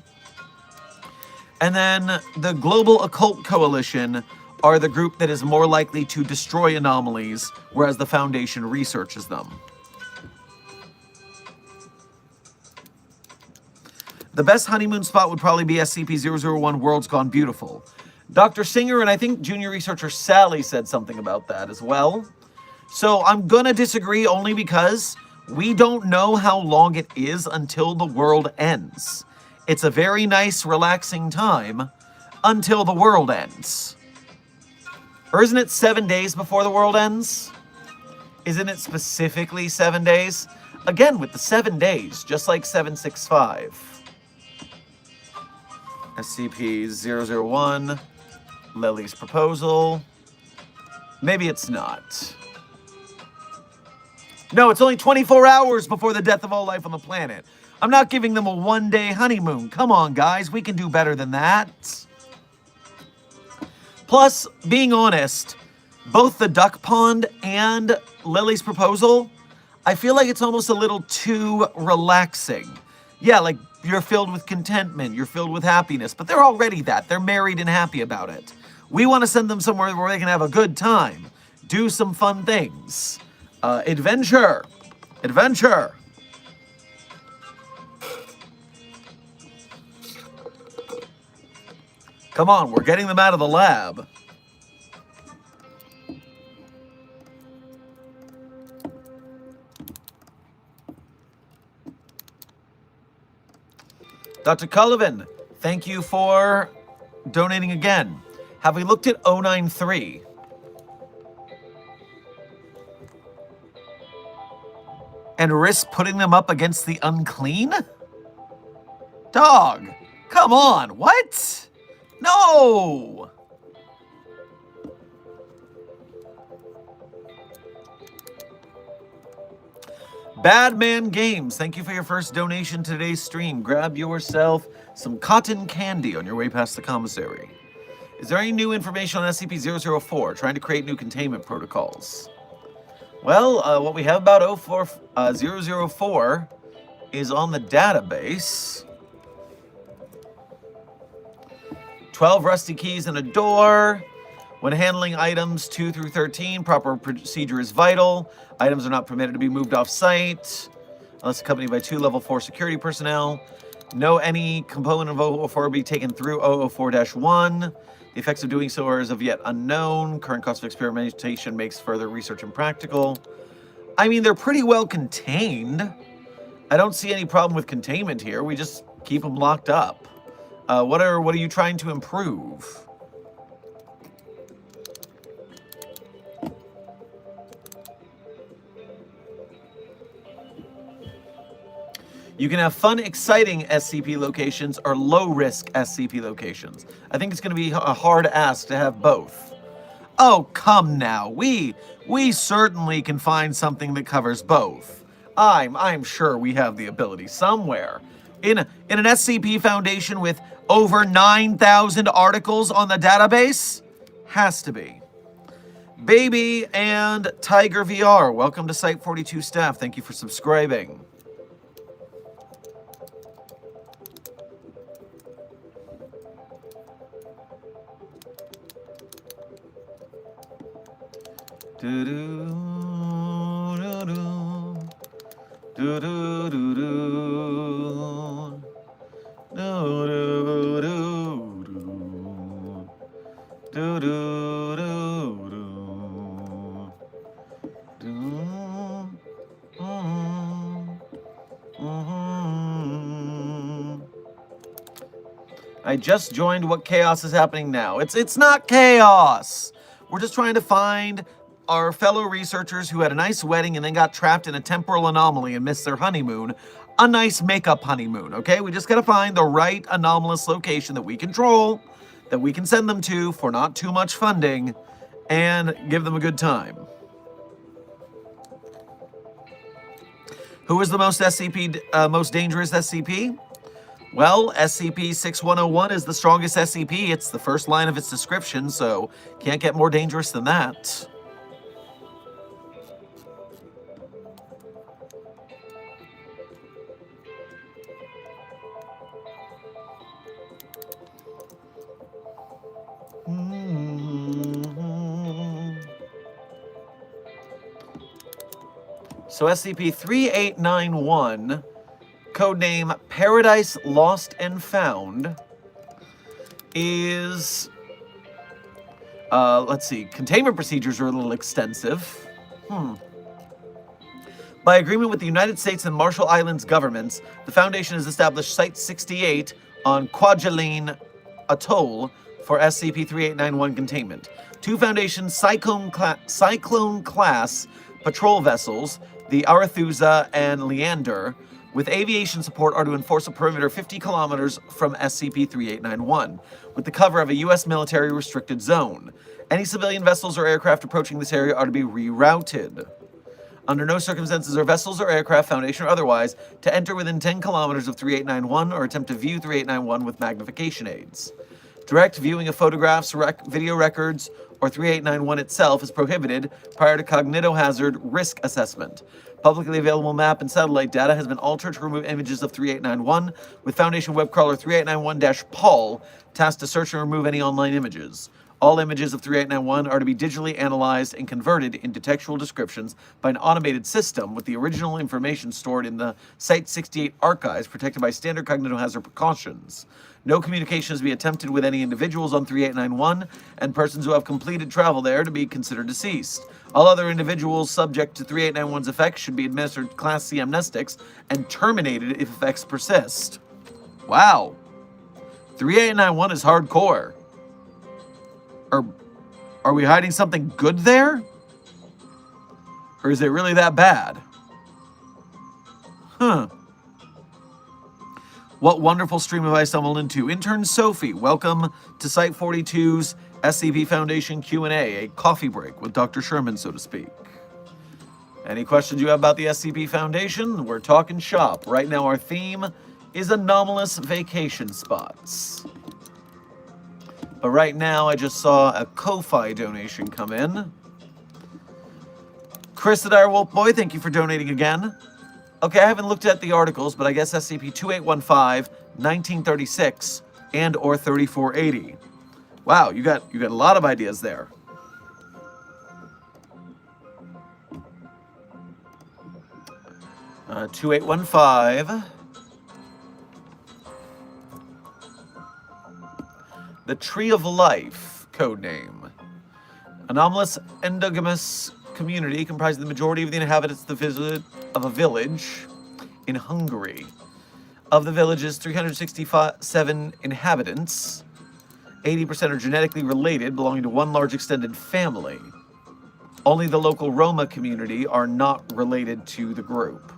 And then the Global Occult Coalition are the group that is more likely to destroy anomalies, whereas the Foundation researches them. The best honeymoon spot would probably be SCP-001 Worlds Gone Beautiful. Dr. Singer and I think junior researcher Sally said something about that as well. So I'm gonna disagree only because we don't know how long it is until the world ends. It's a very nice, relaxing time until the world ends. Or isn't it 7 days before the world ends? Isn't it specifically 7 days? Again, with the 7 days, just like 765. SCP-001, Lily's proposal. Maybe it's not. No, it's only 24 hours before the death of all life on the planet. I'm not giving them a one-day honeymoon. Come on, guys, we can do better than that. Plus, being honest, both the duck pond and Lily's proposal, I feel like it's almost a little too relaxing. Yeah, like, you're filled with contentment, you're filled with happiness, but they're already that. They're married and happy about it. We want to send them somewhere where they can have a good time, do some fun things. Adventure. Adventure. Come on, we're getting them out of the lab. Dr. Cullivan, thank you for donating again. Have we looked at 093? And risk putting them up against the unclean? Dog, come on, what? No! Badman Games, thank you for your first donation to today's stream. Grab yourself some cotton candy on your way past the commissary. Is there any new information on SCP-004? Trying to create new containment protocols. Well, what we have about 004 is on the database. 12 rusty keys and a door. When handling items 2 through 13, proper procedure is vital. Items are not permitted to be moved off site unless accompanied by 2 level 4 security personnel. No any component of 004 be taken through 004-1. The effects of doing so are as of yet unknown. Current cost of experimentation makes further research impractical. I mean, they're pretty well contained. I don't see any problem with containment here. We just keep them locked up. What are you trying to improve? You can have fun, exciting SCP locations or low-risk SCP locations. I think it's going to be a hard ask to have both. Oh, come now. We certainly can find something that covers both. I'm sure we have the ability somewhere. In an SCP Foundation with over 9,000 articles on the database? Has to be. Baby and Tiger VR, welcome to Site 42 staff. Thank you for subscribing. Do do do do do do do do do I just joined. What chaos is happening now? It's not chaos. We're just trying to find our fellow researchers who had a nice wedding and then got trapped in a temporal anomaly and missed their honeymoon. A nice makeup honeymoon, okay? We just gotta find the right anomalous location that we control, that we can send them to for not too much funding, and give them a good time. Who is the most dangerous SCP? Well, SCP-6101 is the strongest SCP. It's the first line of its description, so can't get more dangerous than that. So SCP-3891, codename Paradise Lost and Found, is, let's see, containment procedures are a little extensive. By agreement with the United States and Marshall Islands governments, the Foundation has established Site 68 on Kwajalein Atoll for SCP-3891 containment. 2 Foundation Cyclone-class patrol vessels, the Arethusa and Leander, with aviation support are to enforce a perimeter 50 kilometers from SCP-3891, with the cover of a U.S. military restricted zone. Any civilian vessels or aircraft approaching this area are to be rerouted. Under no circumstances are vessels or aircraft, Foundation or otherwise, to enter within 10 kilometers of 3891 or attempt to view 3891 with magnification aids. Direct viewing of photographs, video records, or 3891 itself is prohibited prior to cognitohazard risk assessment. Publicly available map and satellite data has been altered to remove images of 3891, with Foundation web crawler 3891-PAL tasked to search and remove any online images. All images of 3891 are to be digitally analyzed and converted into textual descriptions by an automated system, with the original information stored in the Site 68 archives protected by standard cognitohazard precautions. No communication is to be attempted with any individuals on 3891, and persons who have completed travel there to be considered deceased. All other individuals subject to 3891's effects should be administered Class C amnestics and terminated if effects persist. Wow. 3891 is hardcore. Are we hiding something good there? Or is it really that bad? What wonderful stream have I stumbled into? Intern Sophie, welcome to Site 42's SCP Foundation Q&A, a coffee break with Dr. Sherman, so to speak. Any questions you have about the SCP Foundation? We're talking shop. Right now our theme is anomalous vacation spots. But right now I just saw a Ko-Fi donation come in. Chris the Direwolf Boy, thank you for donating again. Okay, I haven't looked at the articles, but I guess SCP-2815, 1936, and or 3480. Wow, you got a lot of ideas there. Uh, 2815. The Tree of Life, codename. Anomalous endogamous community comprising the majority of the inhabitants of a village in Hungary. Of the village's 367 inhabitants, 80% are genetically related, belonging to one large extended family. Only the local Roma community are not related to the group.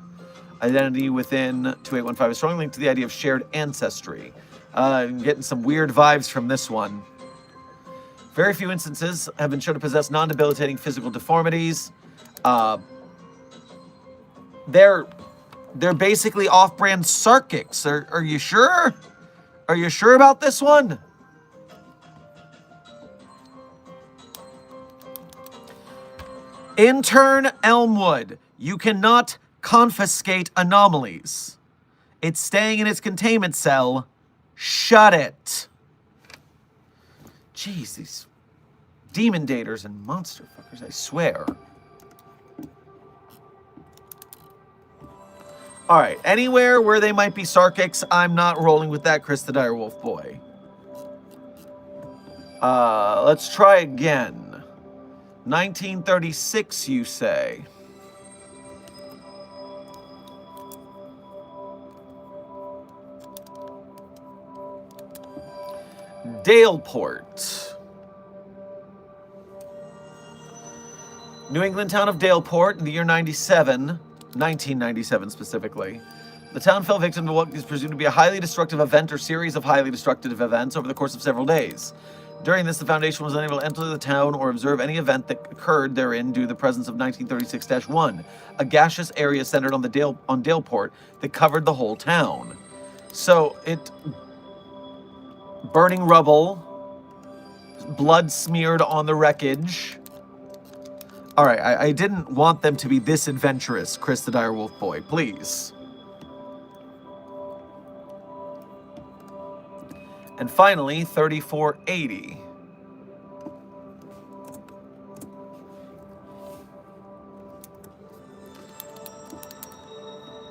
Identity within 2815 is strongly linked to the idea of shared ancestry. I'm getting some weird vibes from this one. Very few instances have been shown to possess non-debilitating physical deformities. They're basically off-brand Sarkics. Are you sure? Are you sure about this one? Intern Elmwood, you cannot confiscate anomalies. It's staying in its containment cell. Shut it. Jeez, these demon daters and monster fuckers, I swear. Alright, anywhere where they might be Sarkics, I'm not rolling with that, Chris the Direwolf Boy. Let's try again. 1936, you say? Daleport. New England town of Daleport in the year 1997 specifically. The town fell victim to what is presumed to be a highly destructive event or series of highly destructive events over the course of several days. During this, the Foundation was unable to enter the town or observe any event that occurred therein due to the presence of 1936-1, a gaseous area centered on Daleport that covered the whole town. So it... burning rubble, blood smeared on the wreckage. Alright, I didn't want them to be this adventurous, Chris the Direwolf Boy, please. And finally, 3480.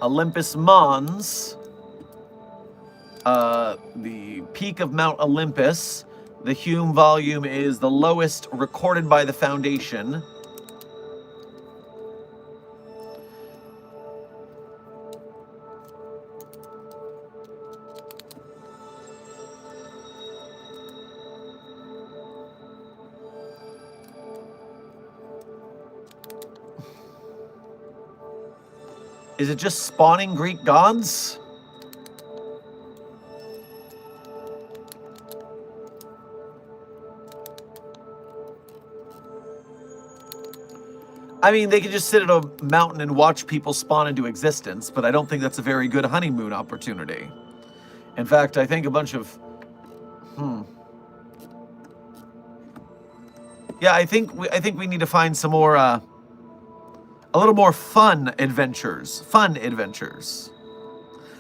Olympus Mons. The peak of Mount Olympus. The Hume volume is the lowest recorded by the Foundation. Is it just spawning Greek gods? I mean, they could just sit at a mountain and watch people spawn into existence, but I don't think that's a very good honeymoon opportunity. In fact, I think a bunch of... Yeah, I think we need to find some more, a little more fun adventures. Fun adventures.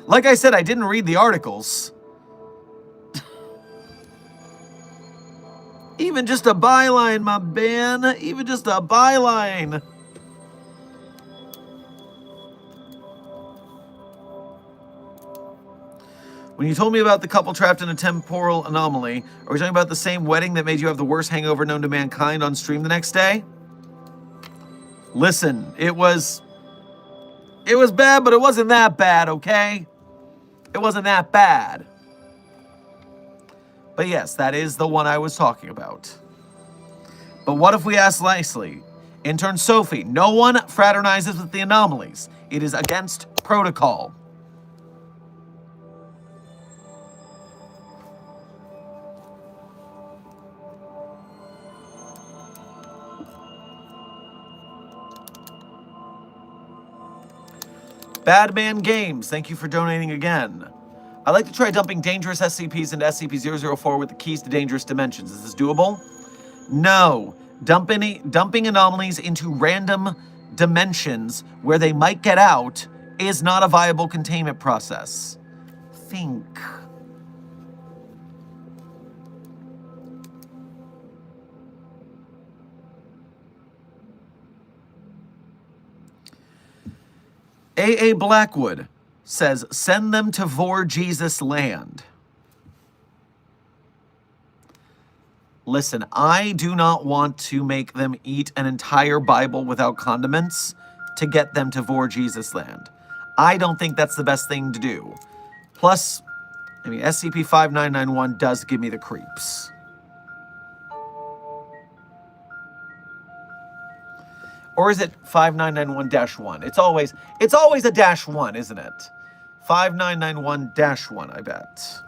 Like I said, I didn't read the articles. Even just a byline, my man. Even just a byline. When you told me about the couple trapped in a temporal anomaly, are we talking about the same wedding that made you have the worst hangover known to mankind on stream the next day? Listen, it was bad, but it wasn't that bad, okay? It wasn't that bad. But yes, that is the one I was talking about. But what if we ask nicely? Intern Sophie, no one fraternizes with the anomalies. It is against protocol. Badman Games, thank you for donating again. I'd like to try dumping dangerous SCPs into SCP-004 with the keys to dangerous dimensions. Is this doable? No. Dumping anomalies into random dimensions where they might get out is not a viable containment process. Think. A.A. Blackwood says, send them to Vor Jesus land. Listen, I do not want to make them eat an entire Bible without condiments to get them to Vor Jesus land. I don't think that's the best thing to do. Plus, I mean, SCP-5991 does give me the creeps. Or is it 5991-1? It's always a -1, isn't it? 5991-1, I bet.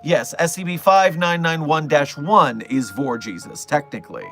Yes, SCP-5991-1 is Vor Jesus, technically.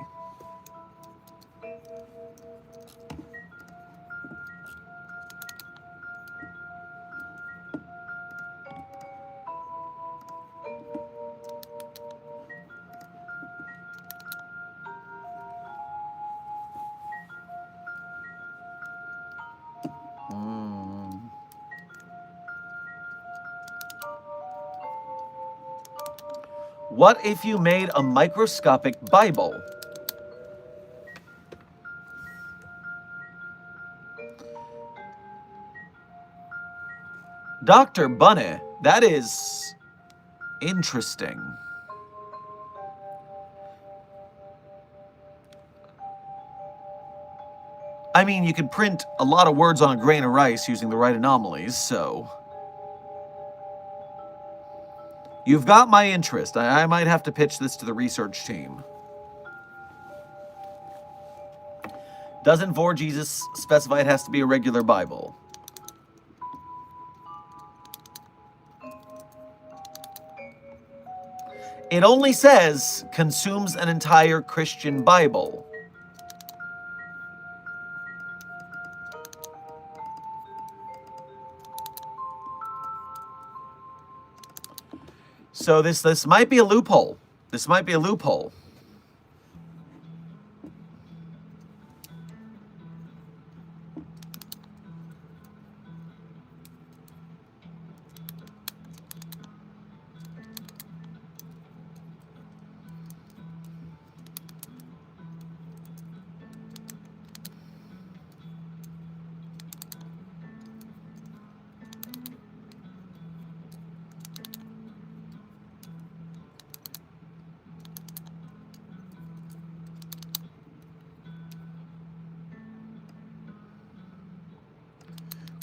What if you made a microscopic Bible? Dr. Bunny, that is interesting. I mean, you can print a lot of words on a grain of rice using the right anomalies, so... You've got my interest. I might have to pitch this to the research team. Doesn't Vor Jesus specify it has to be a regular Bible? It only says, consumes an entire Christian Bible. So this might be a loophole. This might be a loophole.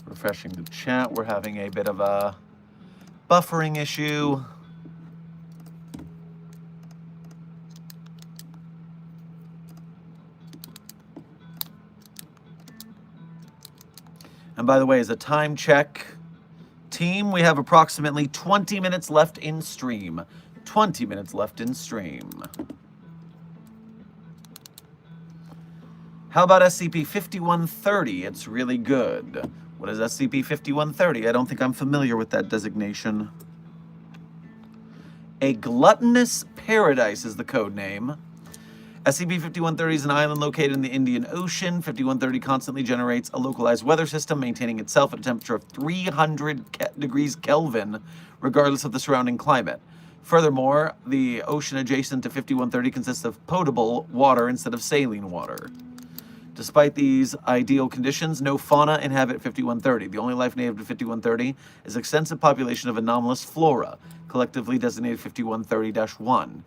Refreshing the chat, we're having a bit of a buffering issue. And by the way, as a time check, team, we have approximately 20 minutes left in stream. 20 minutes left in stream. How about SCP-5130? It's really good. What is SCP-5130? I don't think I'm familiar with that designation. A gluttonous paradise is the code name. SCP-5130 is an island located in the Indian Ocean. 5130 constantly generates a localized weather system, maintaining itself at a temperature of 300 degrees Kelvin, regardless of the surrounding climate. Furthermore, the ocean adjacent to 5130 consists of potable water instead of saline water. Despite these ideal conditions, no fauna inhabit 5130. The only life native to 5130 is an extensive population of anomalous flora, collectively designated 5130-1.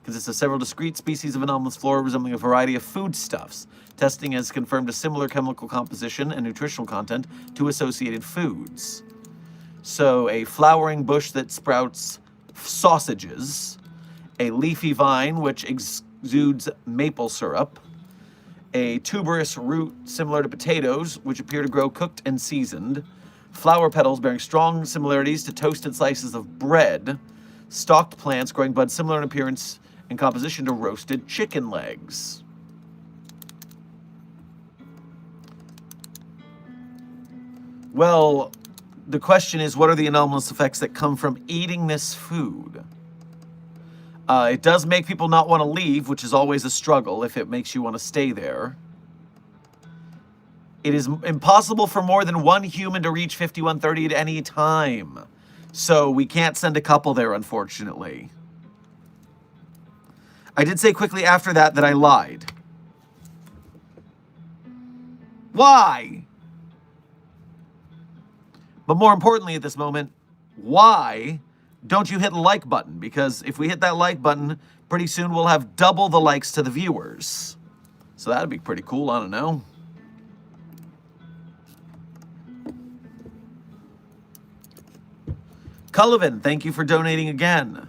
Consists of several discrete species of anomalous flora resembling a variety of foodstuffs. Testing has confirmed a similar chemical composition and nutritional content to associated foods. So, a flowering bush that sprouts sausages, a leafy vine which exudes maple syrup, a tuberous root similar to potatoes, which appear to grow cooked and seasoned, flower petals bearing strong similarities to toasted slices of bread, stalked plants growing buds similar in appearance and composition to roasted chicken legs. Well, the question is, what are the anomalous effects that come from eating this food? It does make people not want to leave, which is always a struggle if it makes you want to stay there. It is impossible for more than one human to reach 5130 at any time. So we can't send a couple there, unfortunately. I did say quickly after that I lied. Why? But more importantly at this moment, why don't you hit the like button? Because if we hit that like button, pretty soon we'll have double the likes to the viewers. So that'd be pretty cool, I don't know. Cullivan, thank you for donating again.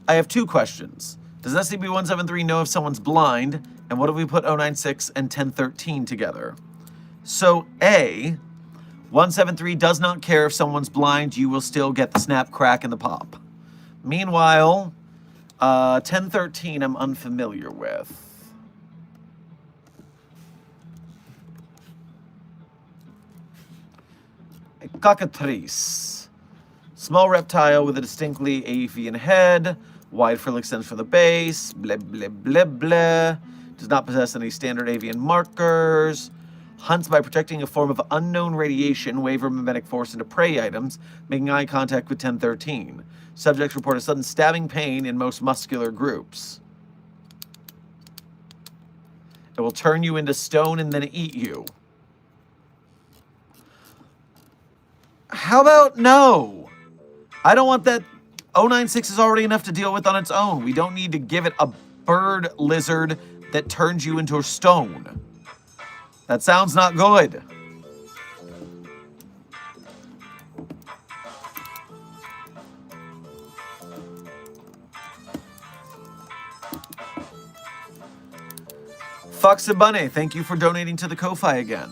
I have two questions. Does SCP-173 know if someone's blind? And what if we put 096 and 1013 together? So A, 173 does not care if someone's blind, you will still get the snap, crack, and the pop. Meanwhile, 1013 I'm unfamiliar with. A cockatrice. Small reptile with a distinctly avian head, wide frill extends from the base, blah, blah, blah, blah. Does not possess any standard avian markers. Hunts by projecting a form of unknown radiation, wave or mimetic force into prey items, making eye contact with 1013. Subjects report a sudden stabbing pain in most muscular groups. It will turn you into stone and then eat you. How about no? I don't want that. 096 is already enough to deal with on its own. We don't need to give it a bird lizard that turns you into a stone. That sounds not good. Foxabunny, thank you for donating to the Ko-Fi again.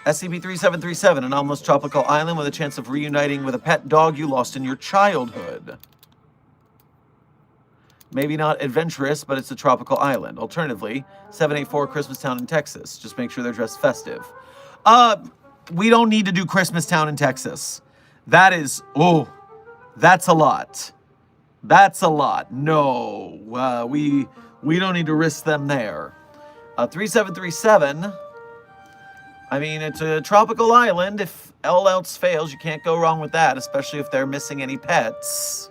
SCP-3737, an anomalous tropical island with a chance of reuniting with a pet dog you lost in your childhood. Maybe not adventurous, but it's a tropical island. Alternatively, 784 Christmastown in Texas. Just make sure they're dressed festive. We don't need to do Christmastown in Texas. That is, oh, that's a lot. That's a lot. No, we don't need to risk them there. 3737, I mean, it's a tropical island. If all else fails, you can't go wrong with that, especially if they're missing any pets.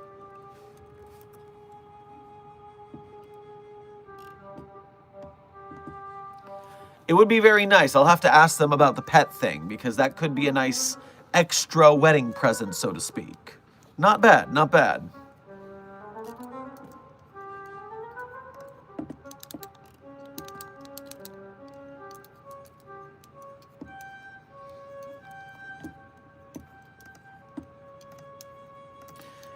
It would be very nice. I'll have to ask them about the pet thing, because that could be a nice extra wedding present, so to speak. Not bad, not bad.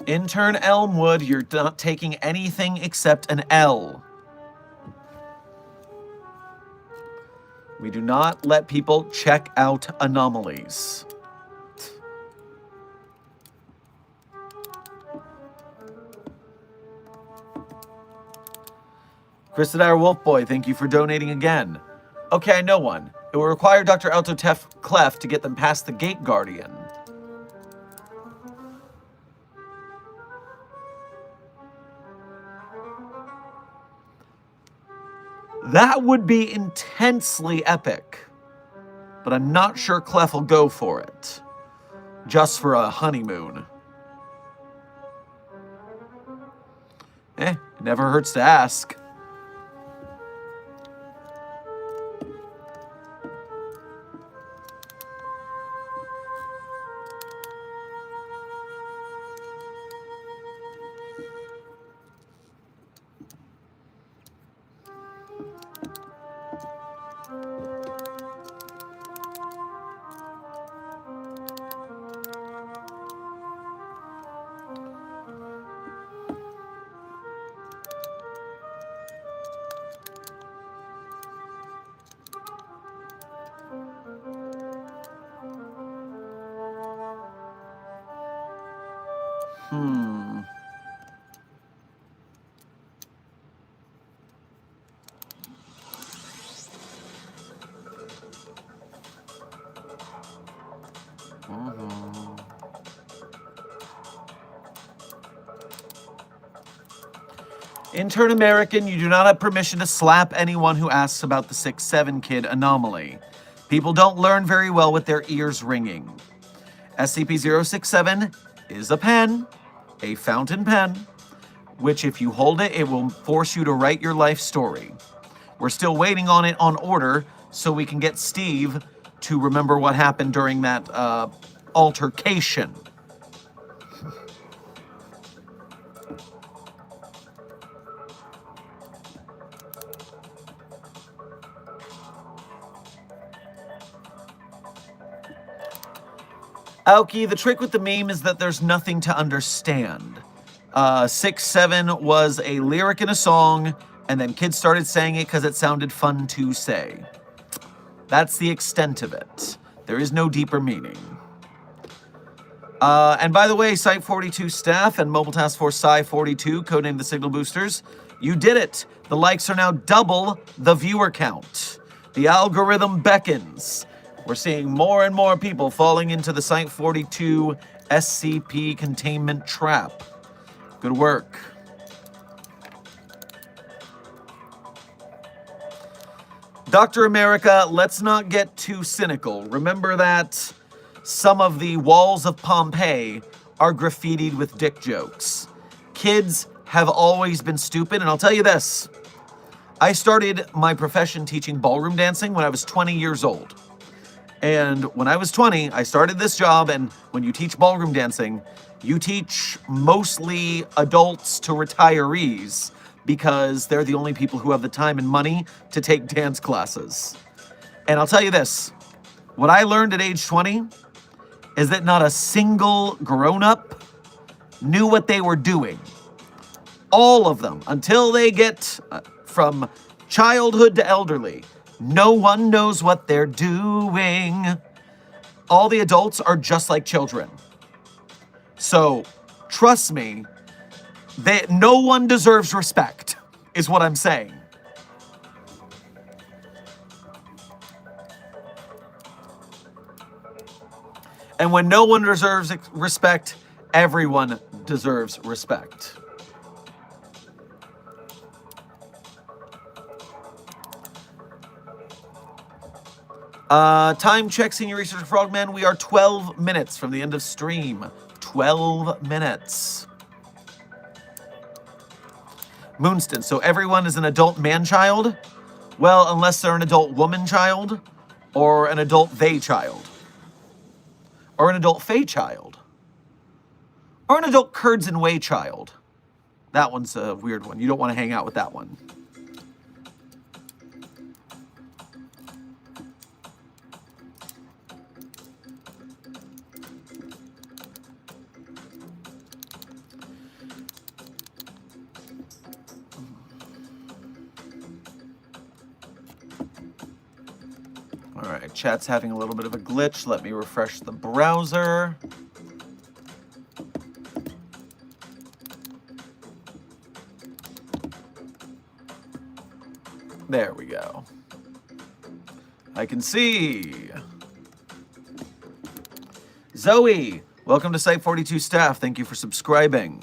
Intern Elmwood, you're not taking anything except an L. We do not let people check out anomalies. Christadire Wolfboy, thank you for donating again. Okay, I know one. It will require Dr. Alto Clef to get them past the Gate Guardian. That would be intensely epic, but I'm not sure Clef will go for it. Just for a honeymoon. It never hurts to ask. Intern American, you do not have permission to slap anyone who asks about the 6'7" kid anomaly. People don't learn very well with their ears ringing. SCP-067 is a pen, a fountain pen, which if you hold it, it will force you to write your life story. We're still waiting on it on order so we can get Steve to remember what happened during that altercation. Aoki, the trick with the meme is that there's nothing to understand. 6'7" was a lyric in a song, and then kids started saying it because it sounded fun to say. That's the extent of it. There is no deeper meaning. And by the way, Site-42 staff and Mobile Task Force Psi-42, codenamed the Signal Boosters, you did it. The likes are now double the viewer count. The algorithm beckons. We're seeing more and more people falling into the Site-42 SCP containment trap. Good work. Dr. America, let's not get too cynical. Remember that some of the walls of Pompeii are graffitied with dick jokes. Kids have always been stupid, and I'll tell you this. I started my profession teaching ballroom dancing when I was 20 years old. And when I was 20, I started this job, and when you teach ballroom dancing, you teach mostly adults to retirees because they're the only people who have the time and money to take dance classes. And I'll tell you this, what I learned at age 20 is that not a single grown-up knew what they were doing. All of them, until they get from childhood to elderly, no one knows what they're doing. All the adults are just like children. So, trust me, no one deserves respect, is what I'm saying. And when no one deserves respect, everyone deserves respect. Time check, Senior Researcher Frogman. We are 12 minutes from the end of stream. 12 minutes. Moonston, so everyone is an adult man-child? Well, unless they're an adult woman-child, or an adult they-child, or an adult fae-child, or an adult curds and whey-child. That one's a weird one. You don't want to hang out with that one. All right, chat's having a little bit of a glitch. Let me refresh the browser. There we go. I can see. Zoe, welcome to Site-42 staff. Thank you for subscribing.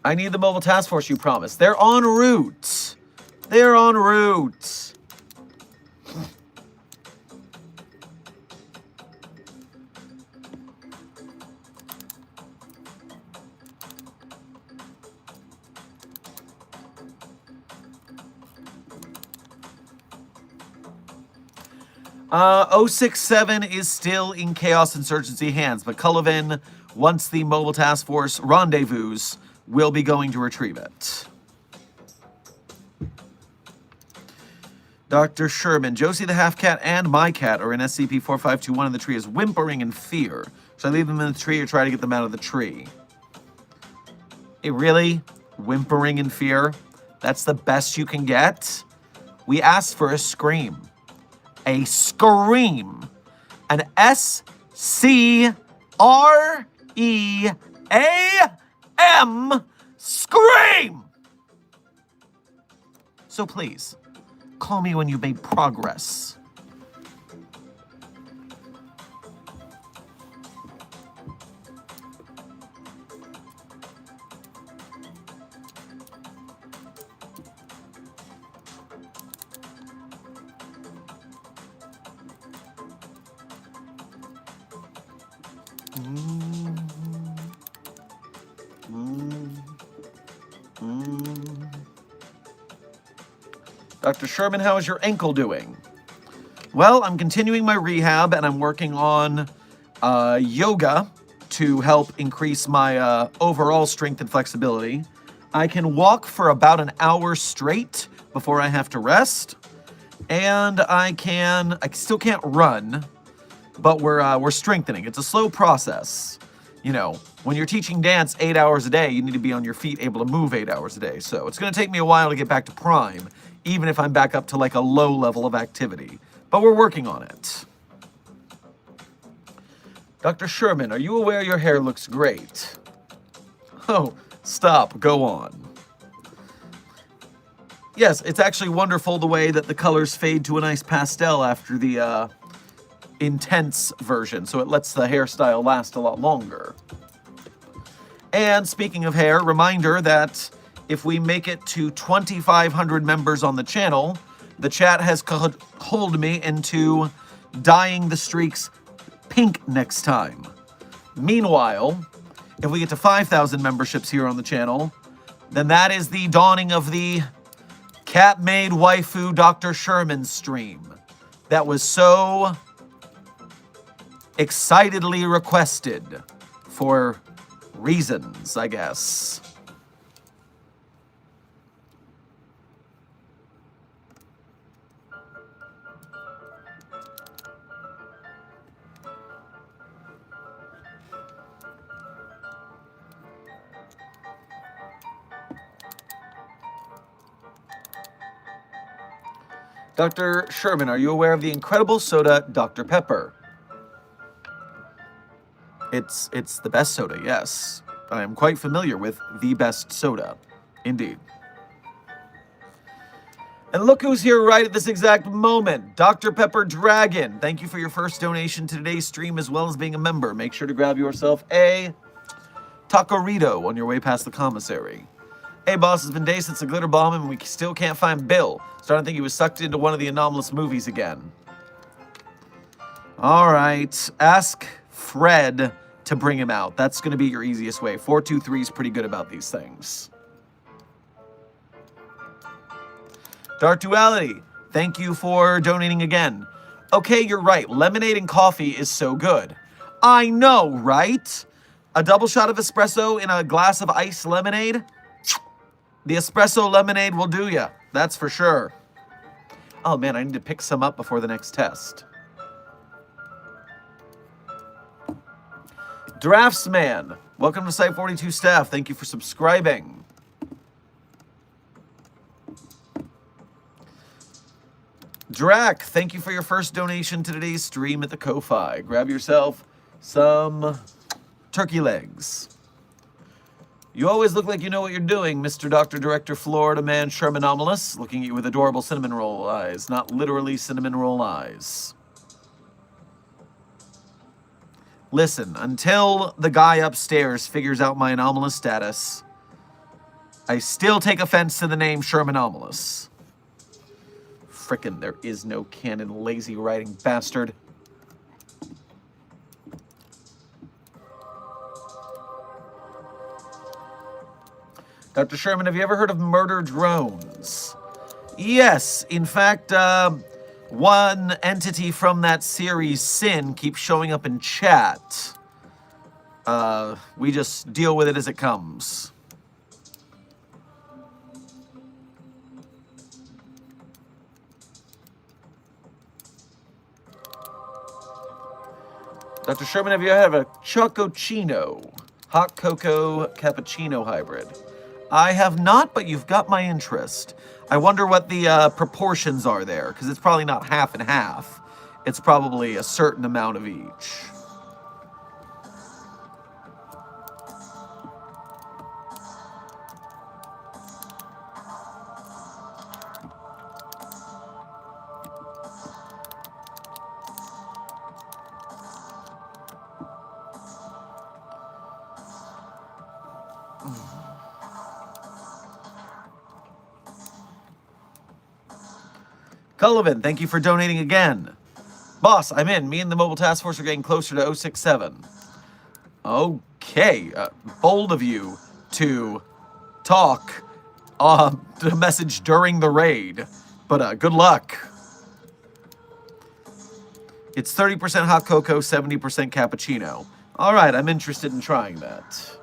I need the mobile task force you promised. They're en route. They're en route. Uh, 067 is still in Chaos Insurgency hands, but Cullivan, once the mobile task force rendezvous, will be going to retrieve it. Dr. Sherman, Josie the half-cat and my cat are in SCP-4521 and the tree is whimpering in fear. Should I leave them in the tree or try to get them out of the tree? Hey, really? Whimpering in fear? That's the best you can get? We asked for a scream. A scream. An S-C-R-E-A-M scream. So please, call me when you've made progress. Dr. Sherman, how is your ankle doing? Well, I'm continuing my rehab and I'm working on yoga to help increase my overall strength and flexibility. I can walk for about an hour straight before I have to rest. And I still can't run, but we're strengthening. It's a slow process. You know, when you're teaching dance 8 hours a day, you need to be on your feet, able to move 8 hours a day. So it's going to take me a while to get back to prime, even if I'm back up to like a low level of activity. But we're working on it. Dr. Sherman, are you aware your hair looks great? Oh, stop. Go on. Yes, it's actually wonderful the way that the colors fade to a nice pastel after the intense version, so it lets the hairstyle last a lot longer. And speaking of hair, reminder that if we make it to 2,500 members on the channel, the chat has called me into dyeing the streaks pink next time. Meanwhile, if we get to 5,000 memberships here on the channel, then that is the dawning of the Cat-Made Waifu Dr. Sherman stream that was so excitedly requested for reasons, I guess. Dr. Sherman, are you aware of the incredible soda Dr. Pepper? It's the best soda, yes. I am quite familiar with the best soda, indeed. And look who's here right at this exact moment, Dr. Pepper Dragon. Thank you for your first donation to today's stream, as well as being a member. Make sure to grab yourself a tacorito on your way past the commissary. Hey boss, it's been days since the glitter bomb and we still can't find Bill. Starting to think he was sucked into one of the anomalous movies again. Alright, ask Fred to bring him out. That's going to be your easiest way. 423 is pretty good about these things. Dark Duality, thank you for donating again. Okay, you're right. Lemonade and coffee is so good. I know, right? A double shot of espresso in a glass of iced lemonade? The espresso lemonade will do ya. That's for sure. Oh man, I need to pick some up before the next test. Draftsman, welcome to Site 42 staff. Thank you for subscribing. Drac, thank you for your first donation to today's stream at the Ko-Fi. Grab yourself some turkey legs. You always look like you know what you're doing, Mr. Dr. Director Florida Man Sherman Anomalous, looking at you with adorable cinnamon roll eyes, not literally cinnamon roll eyes. Listen, until the guy upstairs figures out my anomalous status, I still take offense to the name Sherman Anomalous. Frickin' there is no canon, lazy writing bastard. Dr. Sherman, have you ever heard of murder drones? Yes, in fact, one entity from that series, Sin, keeps showing up in chat. We just deal with it as it comes. Dr. Sherman, have you ever had a Chocochino, hot cocoa cappuccino hybrid? I have not, but you've got my interest. I wonder what the proportions are there, because it's probably not half and half. It's probably a certain amount of each. Cullivan, thank you for donating again. Boss, I'm in. Me and the mobile task force are getting closer to 067. Okay, bold of you to talk the message during the raid, but good luck. It's 30% hot cocoa, 70% cappuccino. All right, I'm interested in trying that.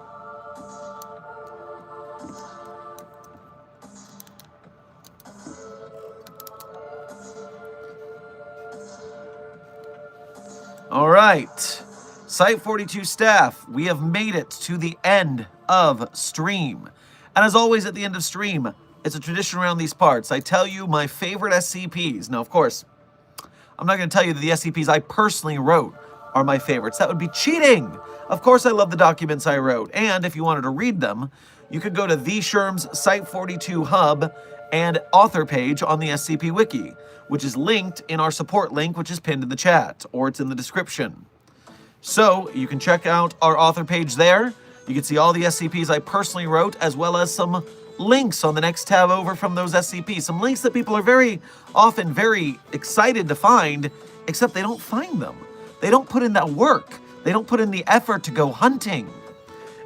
All right, Site 42 staff, we have made it to the end of stream. And as always at the end of stream, it's a tradition around these parts. I tell you my favorite SCPs. Now, of course, I'm not going to tell you that the SCPs I personally wrote are my favorites. That would be cheating. Of course, I love the documents I wrote. And if you wanted to read them, you could go to the Sherm's Site 42 hub and author page on the SCP Wiki, which is linked in our support link, which is pinned in the chat, or it's in the description. So you can check out our author page there. You can see all the SCPs I personally wrote, as well as some links on the next tab over from those SCPs. Some links that people are very often very excited to find, except they don't find them. They don't put in that work. They don't put in the effort to go hunting.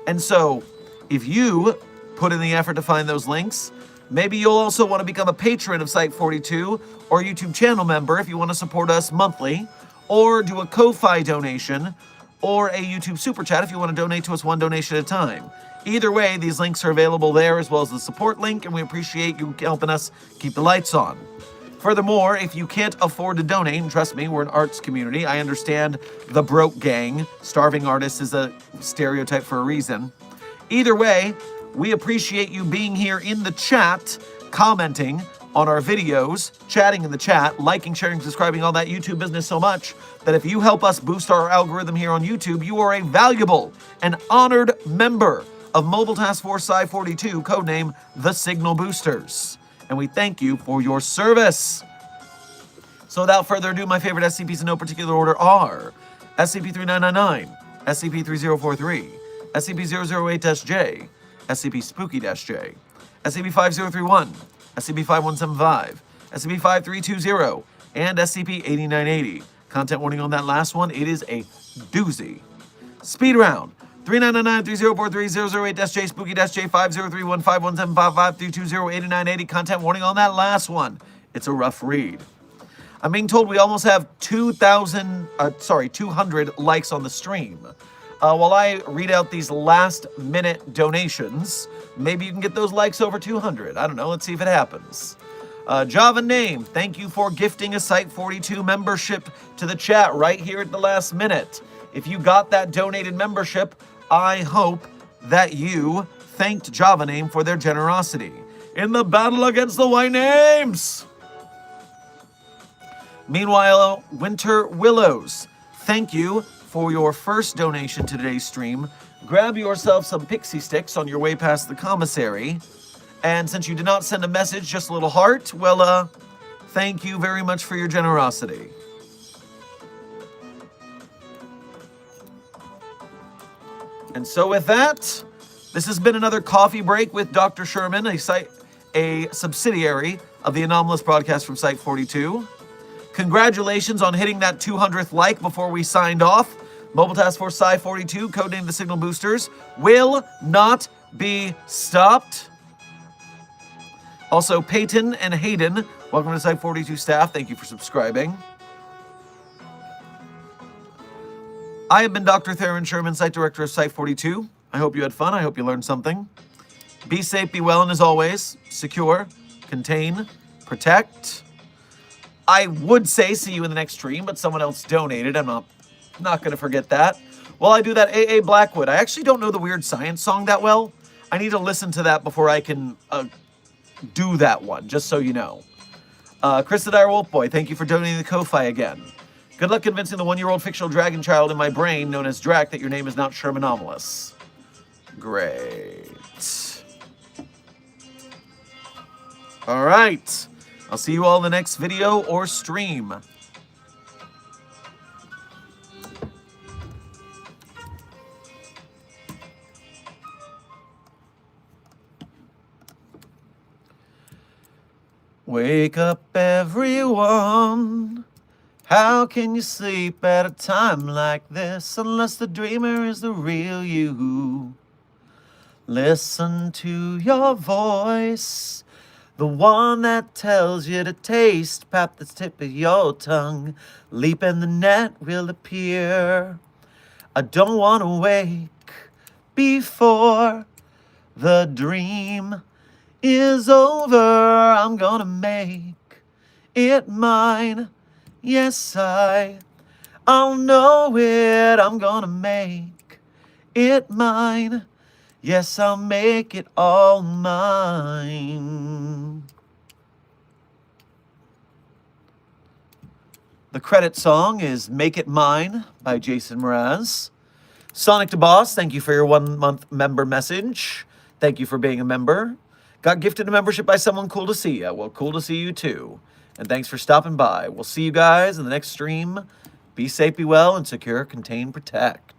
And so if you put in the effort to find those links, maybe you'll also want to become a patron of Site 42 or YouTube channel member if you want to support us monthly, or do a Ko-Fi donation or a YouTube Super Chat if you want to donate to us one donation at a time. Either way, these links are available there as well as the support link, and we appreciate you helping us keep the lights on. Furthermore, if you can't afford to donate, and trust me, we're an arts community, I understand the broke gang. Starving artist is a stereotype for a reason. Either way, we appreciate you being here in the chat, commenting on our videos, chatting in the chat, liking, sharing, subscribing, all that YouTube business so much that if you help us boost our algorithm here on YouTube, you are a valuable and honored member of Mobile Task Force Site 42, codename the Signal Boosters. And we thank you for your service. So without further ado, my favorite SCPs in no particular order are SCP-3999, SCP-3043, SCP-008-J, SCP-Spooky-J, SCP-5031, SCP-5175, SCP-5320, and SCP-8980. Content warning on that last one, it is a doozy. Speed round. 3999-3043-008-J, Spooky-J, 5031-5175-5320-8980. Content warning on that last one. It's a rough read. I'm being told we almost have 200 likes on the stream. While I read out these last-minute donations, maybe you can get those likes over 200. I don't know. Let's see if it happens. Java Name, thank you for gifting a Site 42 membership to the chat right here at the last minute. If you got that donated membership, I hope that you thanked Java Name for their generosity in the battle against the white names. Meanwhile, Winter Willows, thank you for your first donation to today's stream. Grab yourself some pixie sticks on your way past the commissary. And since you did not send a message, just a little heart, well, thank you very much for your generosity. And so with that, this has been another Coffee Break with Dr. Sherman, a subsidiary of the Anomalous broadcast from Site 42. Congratulations on hitting that 200th like before we signed off. Mobile Task Force Site 42, codenamed the Signal Boosters, will not be stopped. Also, Peyton and Hayden, welcome to Site 42 staff. Thank you for subscribing. I have been Dr. Theron Sherman, Site Director of Site 42. I hope you had fun. I hope you learned something. Be safe, be well, and as always, secure, contain, protect. I would say see you in the next stream, but someone else donated. I'm not going to forget that. While I do that, A.A. Blackwood. I actually don't know the Weird Science song that well. I need to listen to that before I can do that one, just so you know. Chris the Dire Wolf Boy, thank you for donating the Ko-Fi again. Good luck convincing the one-year-old fictional dragon child in my brain, known as Drac, that your name is not Sherman-anomalous. Great. All right. I'll see you all in the next video or stream. Wake up, everyone. How can you sleep at a time like this unless the dreamer is the real you? Listen to your voice, the one that tells you to taste pap the tip of your tongue. Leap and the net will appear. I don't want to wake before the dream is over. I'm gonna make it mine. Yes, I'll know it. I'm gonna make it mine. Yes, I'll make it all mine. The credit song is Make It Mine by Jason Mraz. Sonic to Boss, thank you for your 1 month member message. Thank you for being a member. Got gifted a membership by someone cool to see you. Well, cool to see you too. And thanks for stopping by. We'll see you guys in the next stream. Be safe, be well, and secure, contain, protect.